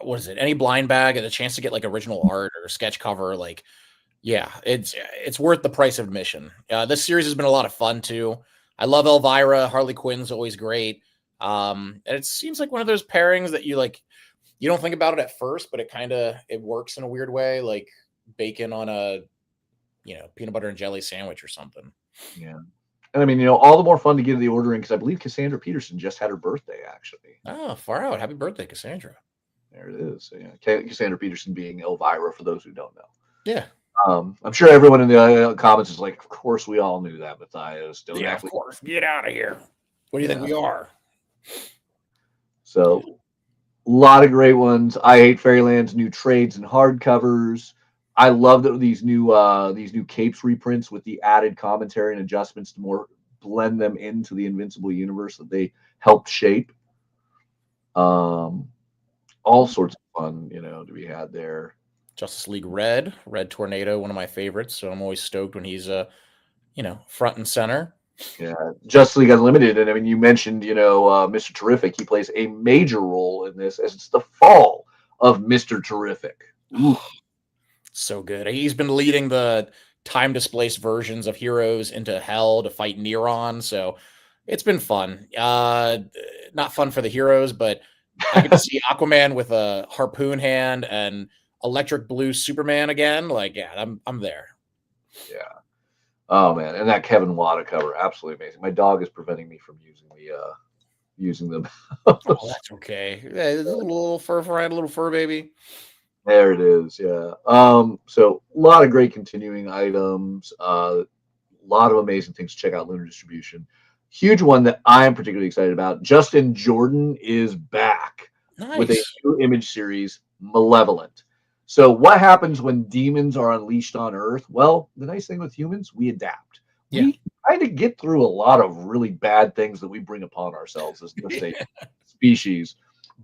what is it? Any blind bag and a chance to get like original art or sketch cover, like Yeah, it's worth the price of admission. This series has been a lot of fun too. I love Elvira. Harley Quinn's always great. And it seems like one of those pairings that you like. You don't think about it at first, but it works in a weird way, like bacon on a peanut butter and jelly sandwich or something. Yeah. And I mean, all the more fun to get the order in because I believe Cassandra Peterson just had her birthday, actually. Oh, far out. Happy birthday, Cassandra. There it is. So, yeah. Cassandra Peterson being Elvira, for those who don't know. Yeah. I'm sure everyone in the comments is like, of course we all knew that, Mathias. Don't Of course. Get out of here. What do you think we are? So, a lot of great ones. I Hate Fairyland's new trades and hardcovers. I love that these new capes reprints with the added commentary and adjustments to more blend them into the Invincible universe that they helped shape. All sorts of fun, to be had there. Justice League Red Tornado, one of my favorites. So I'm always stoked when he's front and center. Yeah, Justice League Unlimited, and I mean, you mentioned, Mr. Terrific. He plays a major role in this, as it's the fall of Mr. Terrific. Ooh. So good. He's been leading the time displaced versions of heroes into hell to fight Neron. So it's been fun. Not fun for the heroes, but I get to see Aquaman with a harpoon hand and electric blue Superman again. Like, yeah, I'm there. Yeah. Oh man, and that Kevin Wada cover, absolutely amazing. My dog is preventing me from using them. Oh, that's okay. Yeah, a little fur baby. There it is. Yeah. So a lot of great continuing items. A lot of amazing things to check out. Lunar Distribution. Huge one that I am particularly excited about. Justin Jordan is back with a new image series, Malevolent. So what happens when demons are unleashed on Earth? Well, the nice thing with humans, we adapt. Yeah. We try to get through a lot of really bad things that we bring upon ourselves as a species.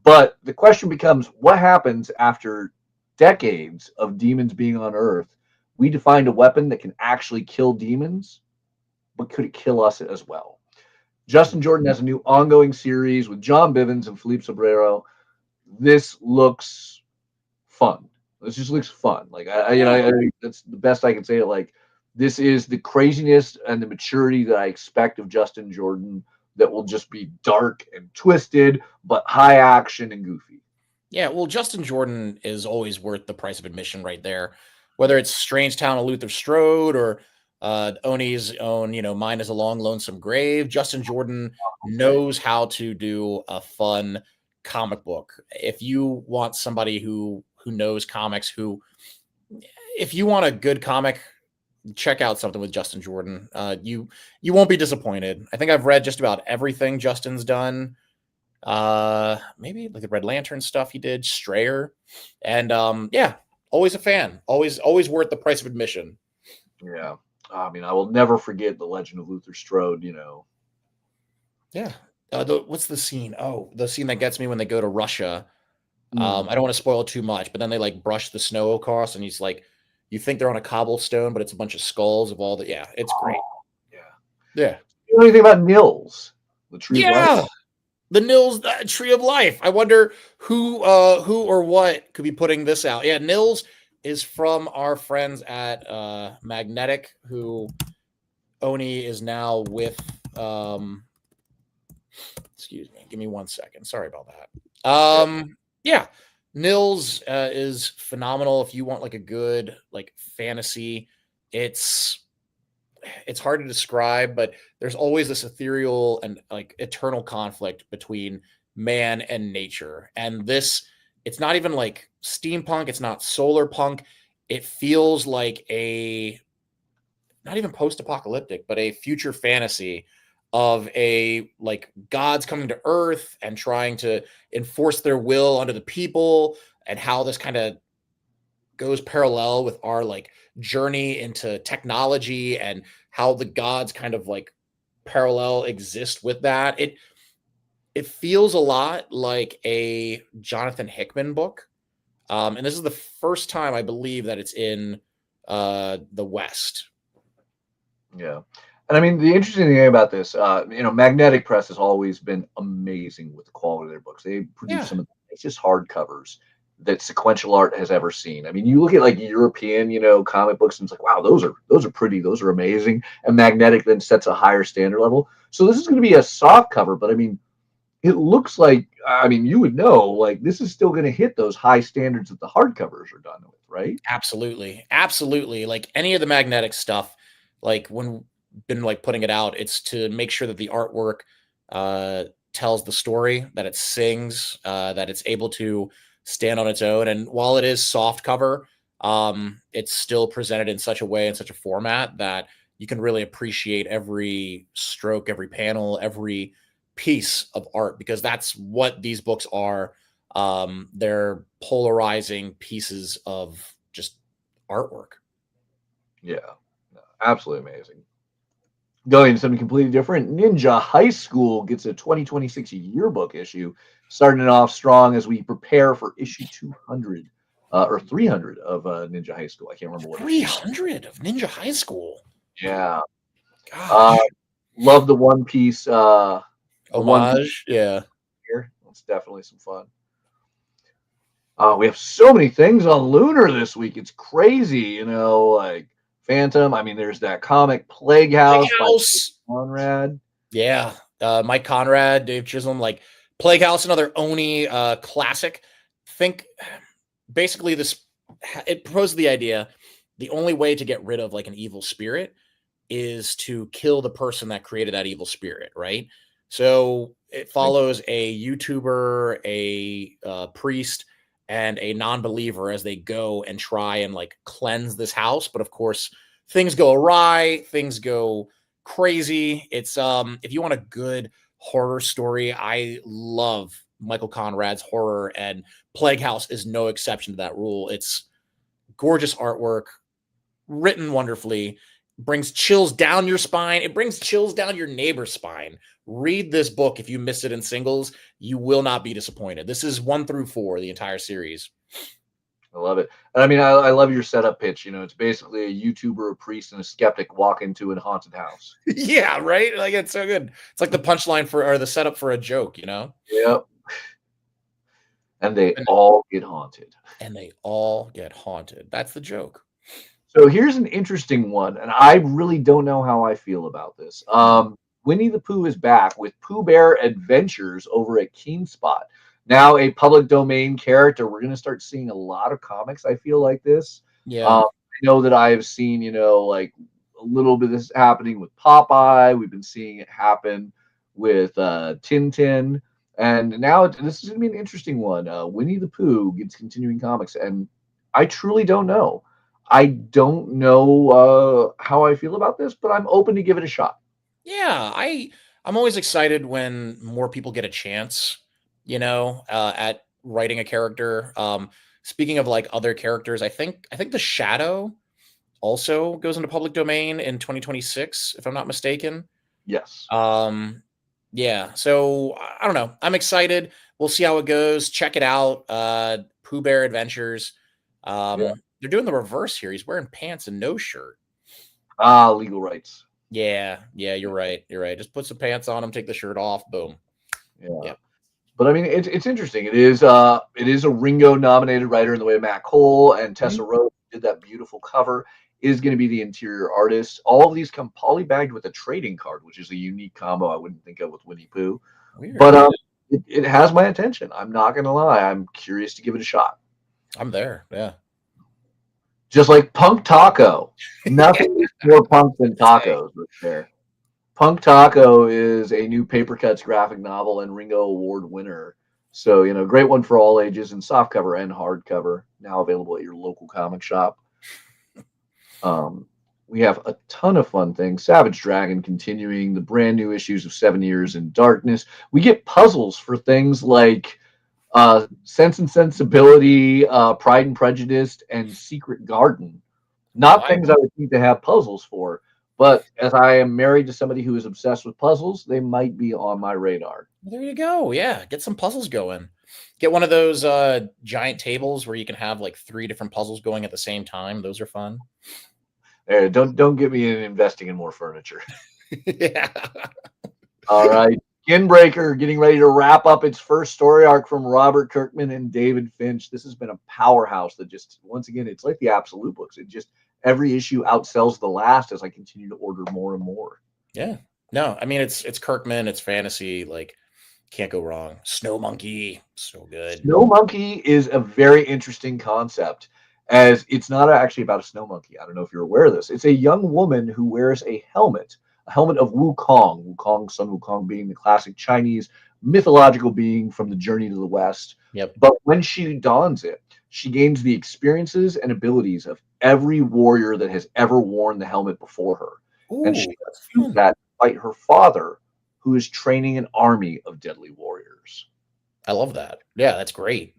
But the question becomes, what happens after decades of demons being on Earth? We defined a weapon that can actually kill demons, but could it kill us as well? Justin Jordan has a new ongoing series with John Bivens and Philippe Sobrero. This looks fun. This just looks fun. Like I that's the best I can say it. Like, this is the craziness and the maturity that I expect of Justin Jordan. That will just be dark and twisted, but high action and goofy. Yeah, well, Justin Jordan is always worth the price of admission right there. Whether it's Strange Town of Luther Strode or Oni's own, Mine is a Long Lonesome Grave, Justin Jordan knows how to do a fun comic book. If you want somebody who knows comics, if you want a good comic, check out something with Justin Jordan. You won't be disappointed. I think I've read just about everything Justin's done. Maybe like the Red Lantern stuff he did, Strayer, and yeah, always a fan. Always worth the price of admission. Yeah, I mean, I will never forget the Legend of Luther Strode. Yeah. What's the scene? Oh, the scene that gets me when they go to Russia. I don't want to spoil too much, but then they like brush the snow across, and he's like, you think they're on a cobblestone, but it's a bunch of skulls of all the. Yeah, it's great. Yeah. You know anything about Nils? The Tree of Life? The Nils Tree of Life. I wonder who or what could be putting this out. Yeah, Nils is from our friends at Magnetic, who Oni is now with. Excuse me, give me 1 second. Sorry about that. Yeah, Nils is phenomenal. If you want like a good like fantasy, it's hard to describe, but there's always this ethereal and like eternal conflict between man and nature. And this, it's not even like steampunk. It's not solar punk. It feels like not even post-apocalyptic, but a future fantasy of a like gods coming to Earth and trying to enforce their will onto the people, and how this kind of goes parallel with our like journey into technology and how the gods kind of like parallel exist with that. It feels a lot like a Jonathan Hickman book. And this is the first time I believe that it's in the West. Yeah. And I mean, the interesting thing about this, Magnetic Press has always been amazing with the quality of their books. They produce some of the nicest hardcovers that sequential art has ever seen. I mean, you look at like European, comic books, and it's like, wow, those are pretty, those are amazing. And Magnetic then sets a higher standard level. So this is going to be a soft cover, but I mean, it looks like, I mean, you would know, like this is still going to hit those high standards that the hardcovers are done with, right? Absolutely. Absolutely. Like any of the Magnetic stuff, like when been like putting it out, it's to make sure that the artwork tells the story, that it sings, that it's able to stand on its own. And while it is soft cover, it's still presented in such a way, in such a format that you can really appreciate every stroke, every panel, every piece of art, because that's what these books are. They're polarizing pieces of just artwork. Yeah, absolutely amazing. Going to something completely different, Ninja High School gets a 2026 yearbook issue, starting it off strong as we prepare for issue 200 or 300 of Ninja High School. I can't remember what. 300 of Ninja High School. Yeah. Gosh. Love the One Piece. The Homage. Yeah. Here. It's definitely some fun. We have so many things on Lunar this week. It's crazy, like Phantom. I mean, there's that comic Plague House by Conrad. Yeah. Mike Conrad, Dave Chisholm, like Plague House, another Oni classic. Think basically it proposes the idea, the only way to get rid of like an evil spirit is to kill the person that created that evil spirit, right? So it follows a YouTuber, a priest, and a non-believer as they go and try and like cleanse this house. But of course, things go awry, things go crazy. It's if you want a good horror story, I love Michael Conrad's horror, and Plague House is no exception to that rule. It's gorgeous artwork, written wonderfully, brings chills down your spine. It brings chills down your neighbor's spine. Read this book. If you missed it in singles, you will not be disappointed. This is 1 through 4, the entire series. I love it. I mean, I love your setup pitch. It's basically a YouTuber, a priest, and a skeptic walk into a haunted house. Yeah, right? Like, it's so good. It's like the punchline or the setup for a joke, Yep. And they all get haunted. And they all get haunted. That's the joke. So here's an interesting one, and I really don't know how I feel about this. Winnie the Pooh is back with Pooh Bear Adventures over at Keenspot. Now a public domain character. We're going to start seeing a lot of comics, I feel like this. Yeah. I know that I've seen, like a little bit of this happening with Popeye. We've been seeing it happen with Tintin. And now this is going to be an interesting one. Winnie the Pooh gets continuing comics, and I truly don't know. I don't know how I feel about this, but I'm open to give it a shot. Yeah, I'm always excited when more people get a chance, at writing a character. Speaking of like other characters, I think the Shadow also goes into public domain in 2026, if I'm not mistaken. Yes. Yeah. So I don't know. I'm excited. We'll see how it goes. Check it out. Pooh Bear Adventures. Yeah. They're doing the reverse here. He's wearing pants and no shirt. Legal rights. Yeah, you're right. Just put some pants on him, take the shirt off, boom. Yeah. But I mean, it's interesting. It is a Ringo nominated writer in the way of Matt Cole and Tessa Rose did that beautiful cover. Is going to be the interior artist. All of these come polybagged with a trading card, which is a unique combo I wouldn't think of with Winnie Pooh. Weird. But it has my attention. I'm not going to lie. I'm curious to give it a shot. I'm there. Yeah. Just like Punk Taco. Nothing is more punk than tacos right there. Punk Taco is a new Paper Cuts graphic novel and Ringo Award winner. So, great one for all ages in softcover and hardcover. Now available at your local comic shop. We have a ton of fun things. Savage Dragon continuing the brand new issues of 7 Years in Darkness. We get puzzles for things like Sense and Sensibility, Pride and Prejudice, and Secret Garden. Not things I would think to have puzzles for, but as I am married to somebody who is obsessed with puzzles, they might be on my radar. There you go. Yeah, get some puzzles going. Get one of those giant tables where you can have like 3 different puzzles going at the same time. Those are fun. Don't get me in investing in more furniture. Yeah. All right. Skinbreaker getting ready to wrap up its first story arc from Robert Kirkman and David Finch. This has been a powerhouse that just, once again, it's like the Absolute books. It just, every issue outsells the last as I continue to order more and more. Yeah. No, I mean, it's Kirkman, it's fantasy, like, can't go wrong. Snow Monkey, so good. Snow Monkey is a very interesting concept, as it's not actually about a snow monkey. I don't know if you're aware of this. It's a young woman who wears a helmet of Wukong. Wukong, Sun Wukong being the classic Chinese mythological being from the Journey to the West. Yep. But when she dons it, she gains the experiences and abilities of every warrior that has ever worn the helmet before her. Ooh, And she that's uses fun. that to fight her father, who is training an army of deadly warriors. I love that. Yeah, that's great.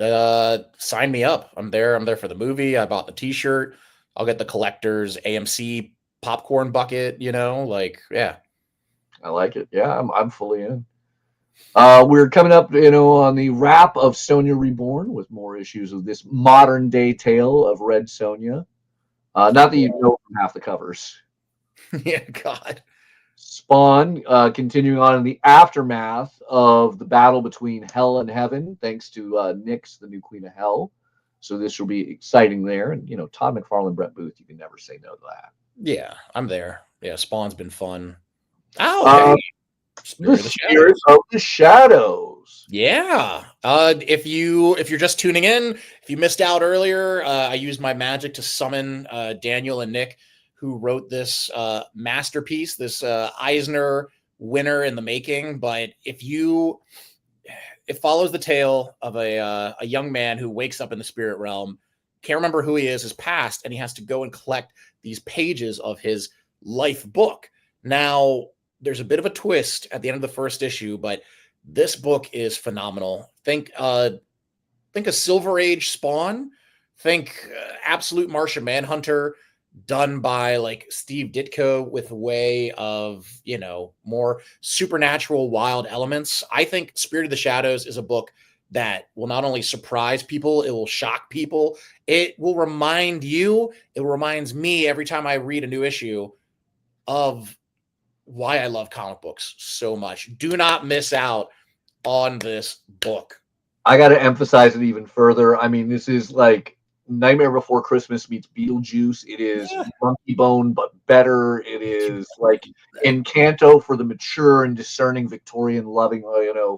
Sign me up. I'm there. I'm there for the movie. I bought the T-shirt. I'll get the collector's AMC popcorn bucket. Like, yeah. I like it. Yeah, I'm fully in. We're coming up, on the wrap of Sonya Reborn with more issues of this modern day tale of Red Sonya. Not that you know from half the covers. Yeah, God. Spawn, continuing on in the aftermath of the battle between Hell and Heaven, thanks to Nyx, the new Queen of Hell. So this will be exciting there. And, Todd McFarlane, Brett Booth, you can never say no to that. Yeah, I'm there. Yeah, Spawn's been fun. Oh, hey. The Spirit of the Shadows. Yeah. If you're just tuning in, if you missed out earlier, I used my magic to summon Daniel and Nick, who wrote this masterpiece, this Eisner winner in the making. But it follows the tale of a young man who wakes up in the spirit realm, can't remember who he is, his past, and he has to go and collect these pages of his life book. Now, there's a bit of a twist at the end of the first issue, but this book is phenomenal. Think a Silver Age Spawn. Think Absolute Martian Manhunter, done by like Steve Ditko with a way of, more supernatural wild elements. I think Spirit of the Shadows is a book that will not only surprise people, it will shock people. It will remind you, it reminds me every time I read a new issue of why I love comic books so much. Do not miss out on this book. I got to emphasize it even further. I mean, this is like Nightmare Before Christmas meets Beetlejuice. It is Monkey Bone, but better. It is like Encanto for the mature and discerning Victorian loving,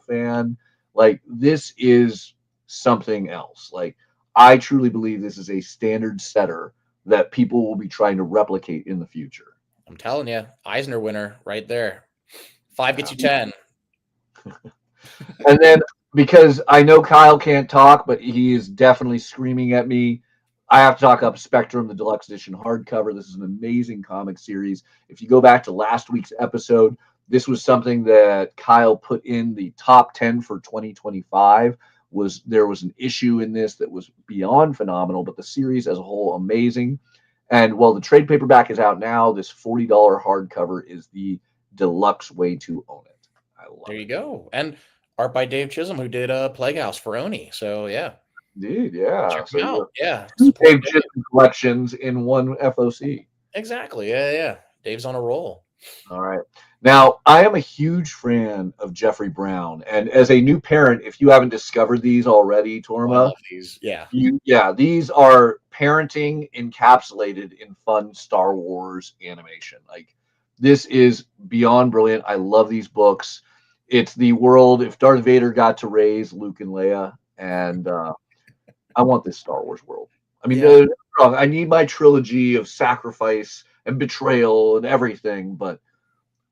fan. Like, this is something else. Like, I truly believe this is a standard setter that people will be trying to replicate in the future. I'm telling you, Eisner winner right there. 5 gets you 10. And then, because I know Kyle can't talk, but he is definitely screaming at me, I have to talk up Spectrum, the deluxe edition hardcover. This is an amazing comic series. If you go back to last week's episode, this was something that Kyle put in the top 10 for 2025. There was an issue in this that was beyond phenomenal, but the series as a whole, amazing. And while the trade paperback is out now, this $40 hardcover is the deluxe way to own it. I love it. There you go. And art by Dave Chisholm, who did Plague House for Oni. So, yeah. Indeed, yeah. Check them out. Yeah. Dave Chisholm collections in one FOC. Exactly. Yeah. Dave's on a roll. All right. Now, I am a huge fan of Jeffrey Brown. And as a new parent, if you haven't discovered these already, Torma, I love these. Yeah. These are parenting encapsulated in fun Star Wars animation. Like, this is beyond brilliant. I love these books. It's the world if Darth Vader got to raise Luke and Leia, and I want this Star Wars world. I mean, I need my trilogy of sacrifice and betrayal and everything, but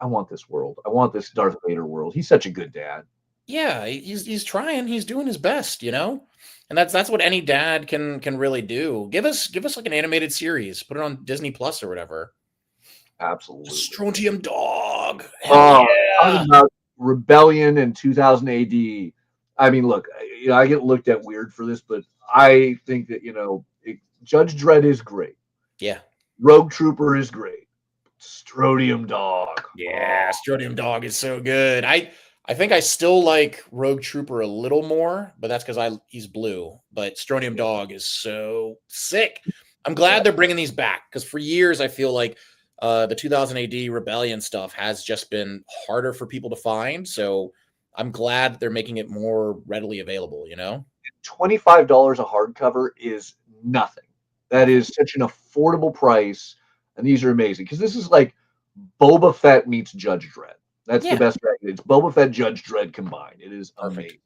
I want this world. I want this Darth Vader world. He's such a good dad. Yeah, he's trying. He's doing his best, and that's what any dad can really do. Give us like an animated series. Put it on Disney Plus or whatever. Absolutely. Strontium Dog. Talking about Rebellion in 2000 AD. I mean, look, I get looked at weird for this, but I think that Judge Dredd is great. Yeah. Rogue Trooper is great. Strodium Dog. Yeah, Strodium Dog is so good. I think I still like Rogue Trooper a little more, but that's because he's blue. But Strodium Dog is so sick. I'm glad they're bringing these back, because for years I feel like the 2000 AD Rebellion stuff has just been harder for people to find. So I'm glad they're making it more readily available, you know? $25 a hardcover is nothing. That is such an affordable price, and these are amazing because this is like Boba Fett meets Judge Dredd. That's the Yeah. best. It's Boba Fett, Judge Dredd combined. It is Perfect. amazing.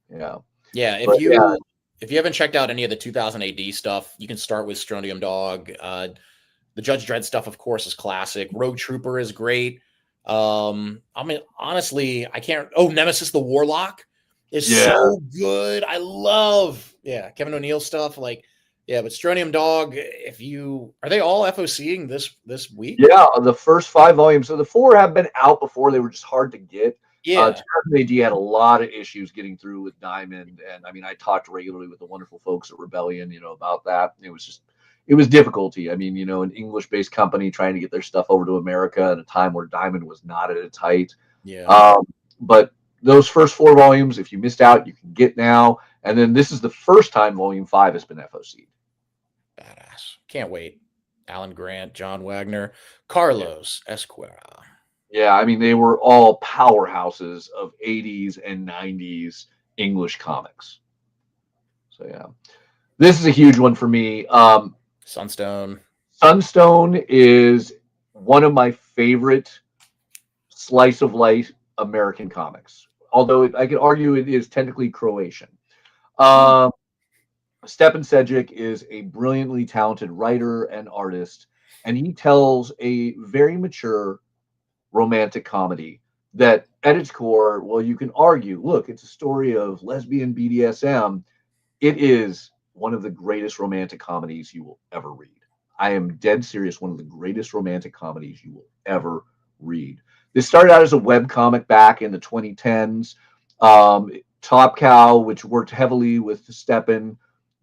Yeah. Yeah, But yeah, if you haven't checked out any of the 2000 AD stuff, you can start with Strontium Dog. The Judge Dredd stuff, of course, is classic. Rogue Trooper is great. I mean, honestly, I can't. Oh, Nemesis the Warlock is Yeah. so good. I love, Kevin O'Neill stuff. Like, yeah, but Strontium Dog, are they all FOCing this week? yeah, the first 5 volumes. So the 4 have been out before. They were just hard to get. Yeah. 2000 AD had a lot of issues getting through with Diamond, and I mean, I talked regularly with the wonderful folks at Rebellion, about that. It was difficulty. I mean, an English-based company trying to get their stuff over to America at a time where Diamond was not at its height. Yeah. But those first 4 volumes, if you missed out, you can get now. And then this is the first time Volume 5 has been FOC'd. Badass. Can't wait. Alan Grant, John Wagner, Carlos Esquera. Yeah, I mean, they were all powerhouses of 80s and 90s English comics. So, yeah. This is a huge one for me. Sunstone. Sunstone is one of my favorite slice of life American comics, although I could argue it is technically Croatian. Stepan Sejic is a brilliantly talented writer and artist, and he tells a very mature romantic comedy that at its core, well, you can argue, look, it's a story of lesbian BDSM. It is one of the greatest romantic comedies you will ever read. I am dead serious. One of the greatest romantic comedies you will ever read. This started out as a web comic back in the 2010s. Top Cow, which worked heavily with Stepan,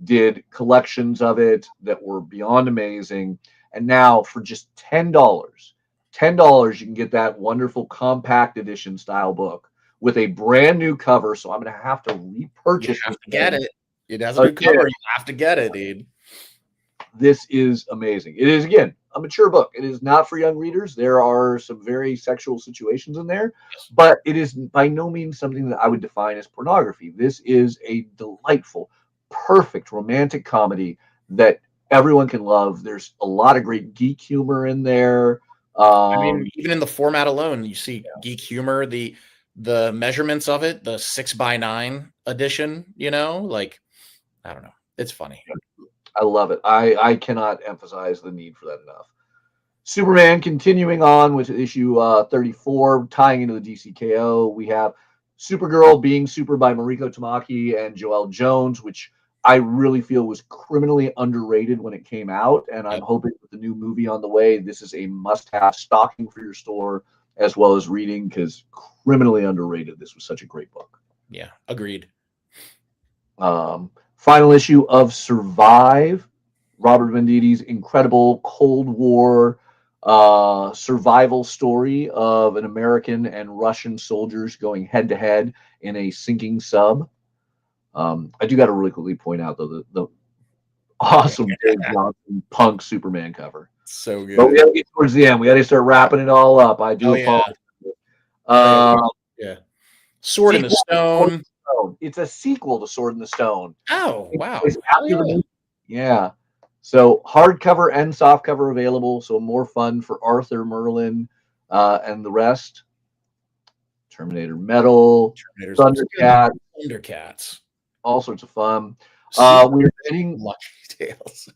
did collections of it that were beyond amazing. And now for just $10 you can get that wonderful compact edition style book with a brand new cover. So I'm going to have to repurchase. You have to get it. It has a new cover. You have to get it, dude. This is amazing. It is, again, a mature book. It is not for young readers. There are some very sexual situations in there, but it is by no means something that I would define as pornography. This is a delightful, perfect romantic comedy that everyone can love. There's a lot of great geek humor in there. I mean, even in the format alone, you see geek humor, the measurements of it, the 6x9 edition, like, I don't know. It's funny. I love it. I cannot emphasize the need for that enough. Superman continuing on with issue 34, tying into the DCKO. We have Supergirl Being Super by Mariko Tamaki and Joelle Jones, which I really feel was criminally underrated when it came out. And I'm hoping with the new movie on the way, this is a must-have stocking for your store as well as reading, because criminally underrated. This was such a great book. Yeah, agreed. Final issue of Survive, Robert Venditti's incredible Cold War survival story of an American and Russian soldiers going head-to-head in a sinking sub. I do got to really quickly point out, though, the awesome Dave Johnson punk Superman cover. So good. But we got to get towards the end. We got to start wrapping it all up. I do apologize. Sword in the Stone. It's a sequel to Sword in the Stone. Oh, wow. Yeah. So hardcover and softcover available. So more fun for Arthur, Merlin, and the rest. Terminator Metal, Thundercats. All sorts of fun. We're getting Lucky Tales.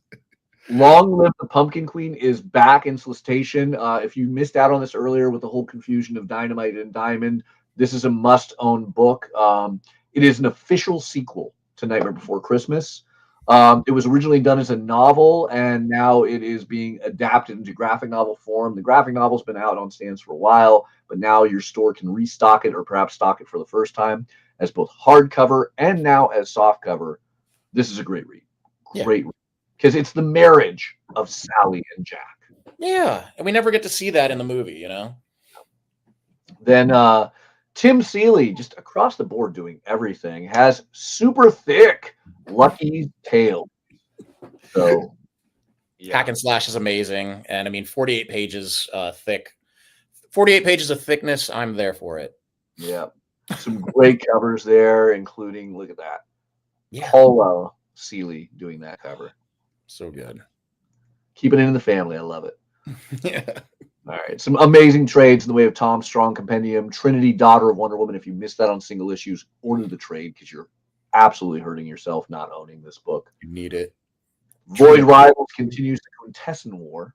Long Live the Pumpkin Queen is back in solicitation. If you missed out on this earlier with the whole confusion of Dynamite and Diamond, this is a must-own book. It is an official sequel to Nightmare Before Christmas. It was originally done as a novel, and now it is being adapted into graphic novel form. The graphic novel's been out on stands for a while, but now your store can restock it or perhaps stock it for the first time as both hardcover and now as softcover. This is a great read. Great read. Because it's the marriage of Sally and Jack. Yeah, and we never get to see that in the movie, Then Tim Seeley, just across the board doing everything, has super thick Lucky Tale. So, Hack and Slash is amazing. And I mean, 48 pages thick. 48 pages of thickness, I'm there for it. Yeah. Some great covers there, including, look at that, Yeah. Paula Seeley doing that cover. So good. Keeping it in the family. I love it. Yeah. All right. Some amazing trades in the way of Tom Strong Compendium, Trinity, Daughter of Wonder Woman. If you missed that on single issues, order the trade because you're absolutely hurting yourself not owning this book. You need it. Void Rivals continues the Quintessence War.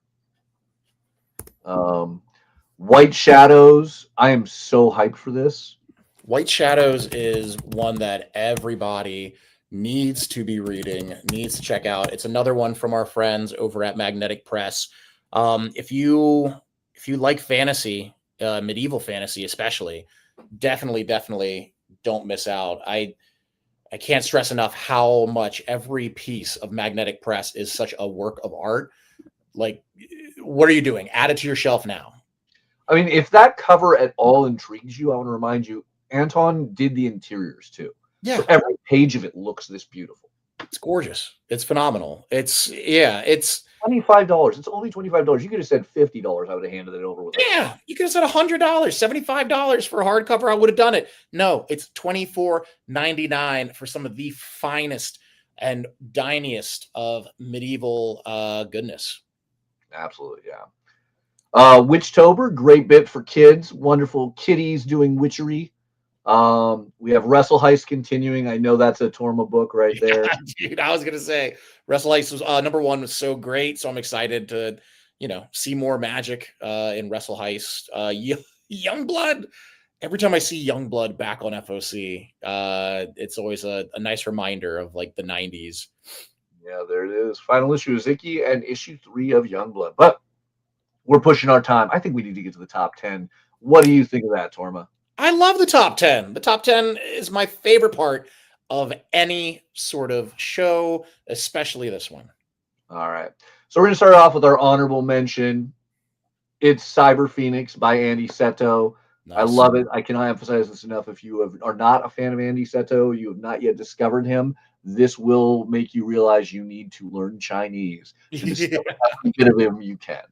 White Shadows. I am so hyped for this. White Shadows is one that everybody needs to be reading, needs to check out. It's another one from our friends over at Magnetic Press. If you like fantasy, medieval fantasy especially, definitely don't miss out. I can't stress enough how much every piece of Magnetic Press is such a work of art. Like, what are you doing? Add it to your shelf now. I mean, if that cover at all intrigues you, I want to remind you, Anton did the interiors too. Yeah. So every page of it looks this beautiful. It's gorgeous. It's phenomenal. It's $25. It's only $25. You could have said $50. I would have handed it over with. Yeah, you could have said $100, $75 for a hardcover. I would have done it. No, it's $24.99 for some of the finest and diniest of medieval goodness. Absolutely, yeah. Witchtober, great bit for kids. Wonderful kitties doing witchery. We have Wrestle Heist continuing. I know that's a Torma book right there. Yeah, dude, I was gonna say Wrestle Heist was number one was so great, so I'm excited to see more magic in Wrestle Heist. Youngblood. Every time I see Youngblood back on FOC, it's always a nice reminder of like the 90s. Yeah, there it is. Final issue of Ziki and issue 3 of Youngblood. But we're pushing our time. I think we need to get to the top 10. What do you think of that, Torma? I love the top 10. The top 10 is my favorite part of any sort of show, especially this one. All right. So we're going to start off with our honorable mention. It's Cyber Phoenix by Andy Seto. Nice. I love it. I cannot emphasize this enough. If you are not a fan of Andy Seto, you have not yet discovered him, this will make you realize you need to learn Chinese to discover every bit of him you can.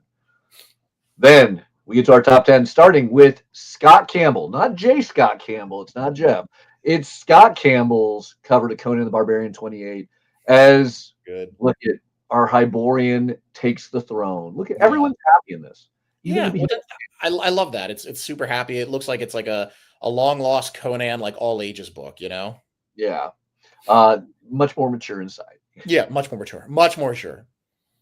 Then we get to our top 10, starting with Scott Campbell, not J. Scott Campbell. It's not Jeff. It's Scott Campbell's cover to Conan the Barbarian 28. As look at our Hyborian takes the throne. Look at everyone's happy in this. Yeah, I love that. It's super happy. It looks like it's like a long lost Conan, like all ages book, Yeah. Much more mature inside. Yeah, much more mature. Much more sure.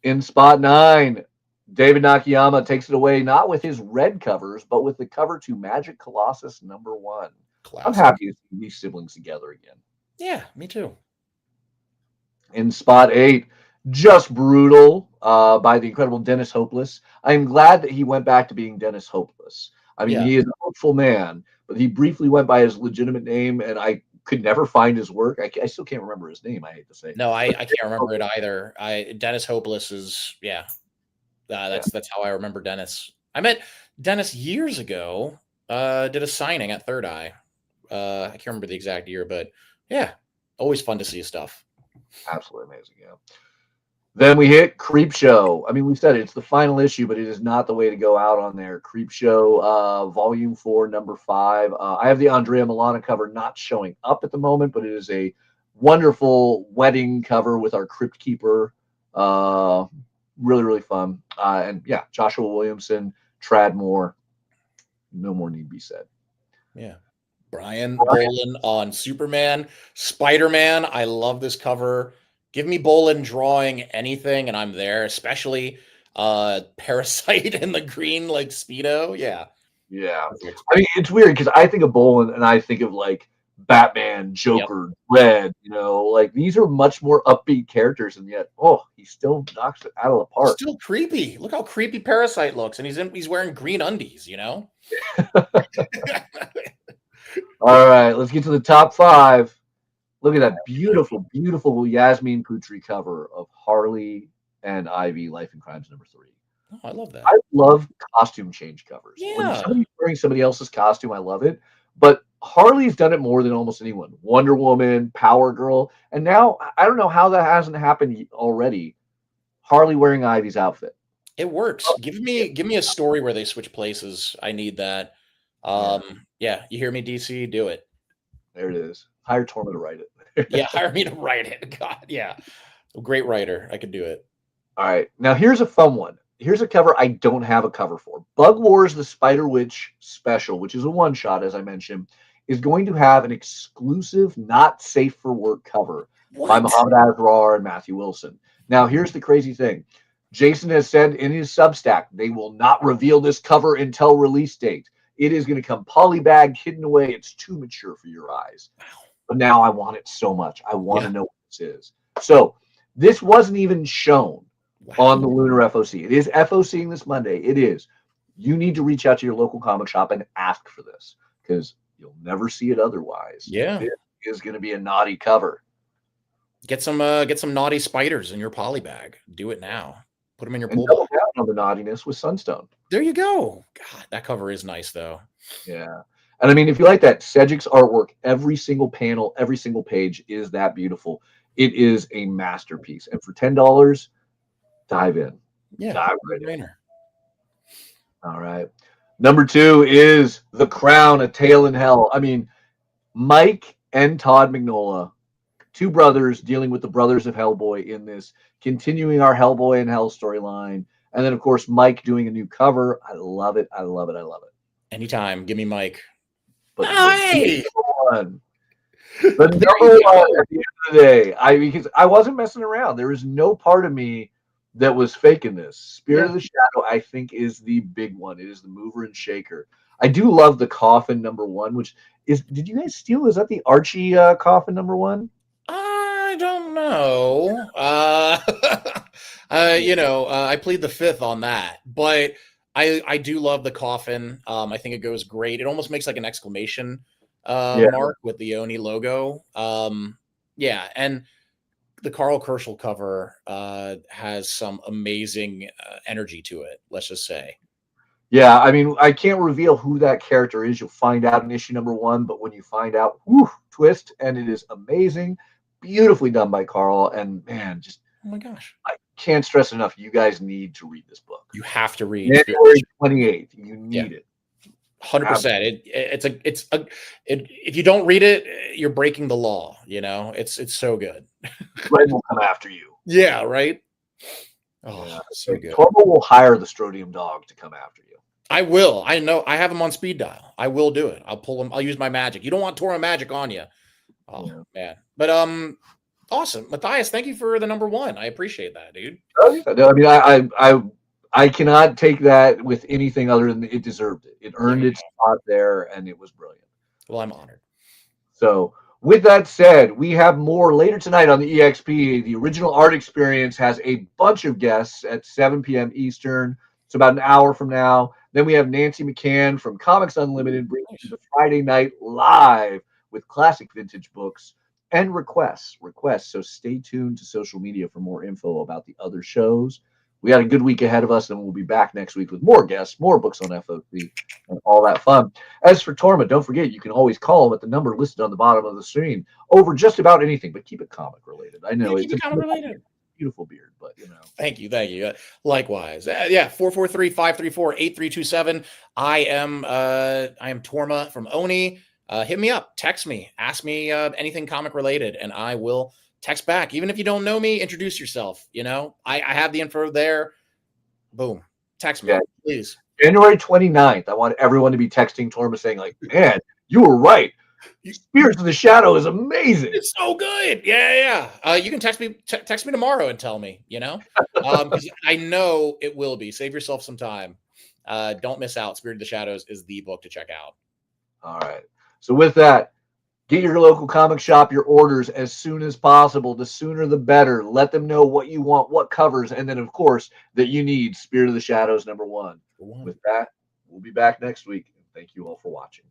In spot 9. David Nakayama takes it away, not with his red covers, but with the cover to Magic Colossus #1. Classic. I'm happy to see these siblings together again. Yeah, me too. In spot 8, Just Brutal by the incredible Dennis Hopeless. I am glad that he went back to being Dennis Hopeless. I mean, he is a hopeful man, but he briefly went by his legitimate name, and I could never find his work. I still can't remember his name, I hate to say. No, I can't remember it either. Dennis Hopeless is, that's how I remember Dennis. I met Dennis years ago. Did a signing at Third Eye. I can't remember the exact year, but yeah, always fun to see his stuff. Absolutely amazing, yeah. Then we hit Creepshow. I mean, we said it's the final issue, but it is not the way to go out on there. Creepshow, Volume 4, number 5. I have the Andrea Milana cover not showing up at the moment, but it is a wonderful wedding cover with our Crypt Keeper. Really, really fun. And yeah, Joshua Williamson, Trad Moore. No more need be said. Yeah. Brian Bolin on Superman, Spider-Man. I love this cover. Give me Bolin drawing anything, and I'm there, especially Parasite in the green, like, Speedo. Yeah. Yeah. I mean, it's weird because I think of Bolin and I think of, like, Batman, Joker, Red, like, these are much more upbeat characters, and yet, he still knocks it out of the park. Still creepy. Look how creepy Parasite looks, and he's wearing green undies, All right, let's get to the top 5. Look at that beautiful, beautiful Yasmin Putri cover of Harley and Ivy, Life and Crimes #3. Oh, I love that. I love costume change covers. Yeah. When somebody's wearing somebody else's costume, I love it. But Harley's done it more than almost anyone. Wonder Woman, Power Girl, and now I don't know how that hasn't happened already. Harley wearing Ivy's outfit. It works. Give me a story where they switch places. I need that. Yeah, you hear me, DC? Do it. There it is. Hire Torma to write it. Yeah, hire me to write it. God, yeah. A great writer. I could do it. All right. Now here's a fun one. Here's a cover I don't have a cover for. Bug Wars, the Spider Witch special, which is a one-shot, as I mentioned, is going to have an exclusive not safe for work cover by Muhammad Asrar and Matthew Wilson. Now, here's the crazy thing. Jason has said in his Substack, they will not reveal this cover until release date. It is going to come polybagged, hidden away. It's too mature for your eyes. But now I want it so much. I want to know what this is. So this wasn't even shown on the Lunar FOC. It is FOCing this Monday. It is. You need to reach out to your local comic shop and ask for this because you'll never see it otherwise. Yeah. It is going to be a naughty cover. Get some naughty spiders in your poly bag. Do it now. Put them in your And pool. double down on the naughtiness with Sunstone. There you go. God, that cover is nice though. Yeah. And I mean, if you like that, Cedric's artwork, every single panel, every single page is that beautiful. It is a masterpiece. And for $10, dive in. Yeah. Dive right in. Trainer. All right. Number 2 is The Crown, A Tale in Hell. I mean, Mike and Todd Mignola, two brothers dealing with the brothers of Hellboy in this, continuing our Hellboy and Hell storyline. And then, of course, Mike doing a new cover. I love it. I love it. I love it. Anytime. Give me Mike. But hey! the number one at the end of the day, because I wasn't messing around. There was no part of me that was faking this. Spirit of the Shadow, I think, is the big one. It is the mover and shaker. I do love the coffin number 1, which is, did you guys steal? Is that the Archie coffin number 1? I don't know. I plead the fifth on that, but I do love the coffin. I think it goes great. It almost makes like an exclamation mark with the Oni logo. And the Carl Kerschel cover has some amazing energy to it, let's just say. Yeah, I mean, I can't reveal who that character is. You'll find out in issue number 1, but when you find out, twist, and it is amazing, beautifully done by Carl, and man, just oh my gosh, I can't stress enough. You guys need to read this book. You have to read January 28th. You need it. 100%. If you don't read it, you're breaking the law. You know, it's so good. Red will come after you. Yeah, right. Oh, yeah. So good. Torbo will hire the Strodium dog to come after you. I will. I know. I have him on speed dial. I will do it. I'll pull him. I'll use my magic. You don't want Torma magic on you. Oh man. But awesome, Matthias. Thank you for the number 1. I appreciate that, dude. I mean, I cannot take that with anything other than it deserved it. It earned its spot there, and it was brilliant. Well, I'm honored. So, with that said, we have more later tonight on the EXP. The original art experience has a bunch of guests at 7 p.m. Eastern. It's about an hour from now. Then we have Nancy McCann from Comics Unlimited bringing you the Friday night live with classic vintage books and requests. So stay tuned to social media for more info about the other shows. We got a good week ahead of us, and we'll be back next week with more guests, more books on FOC, and all that fun. As for Torma, don't forget, you can always call him at the number listed on the bottom of the screen over just about anything, but keep it comic related. I know it's comic related. Beautiful beard, but you know. Thank you. Likewise. 443-534-8327. I am Torma from Oni. Hit me up, text me, ask me anything comic related, and I will text back. Even if you don't know me, introduce yourself. You know, I have the info there. Boom. Text me, please. January 29th. I want everyone to be texting Torma saying, like, man, you were right. Spirits of the Shadow is amazing. It's so good. Yeah. You can text me tomorrow and tell me, you know, because I know it will be. Save yourself some time. Don't miss out. Spirit of the Shadows is the book to check out. All right. So with that, get your local comic shop your orders as soon as possible. The sooner the better. Let them know what you want, what covers, and then, of course, that you need Spirit of the Shadows number 1. With that, we'll be back next week. Thank you all for watching.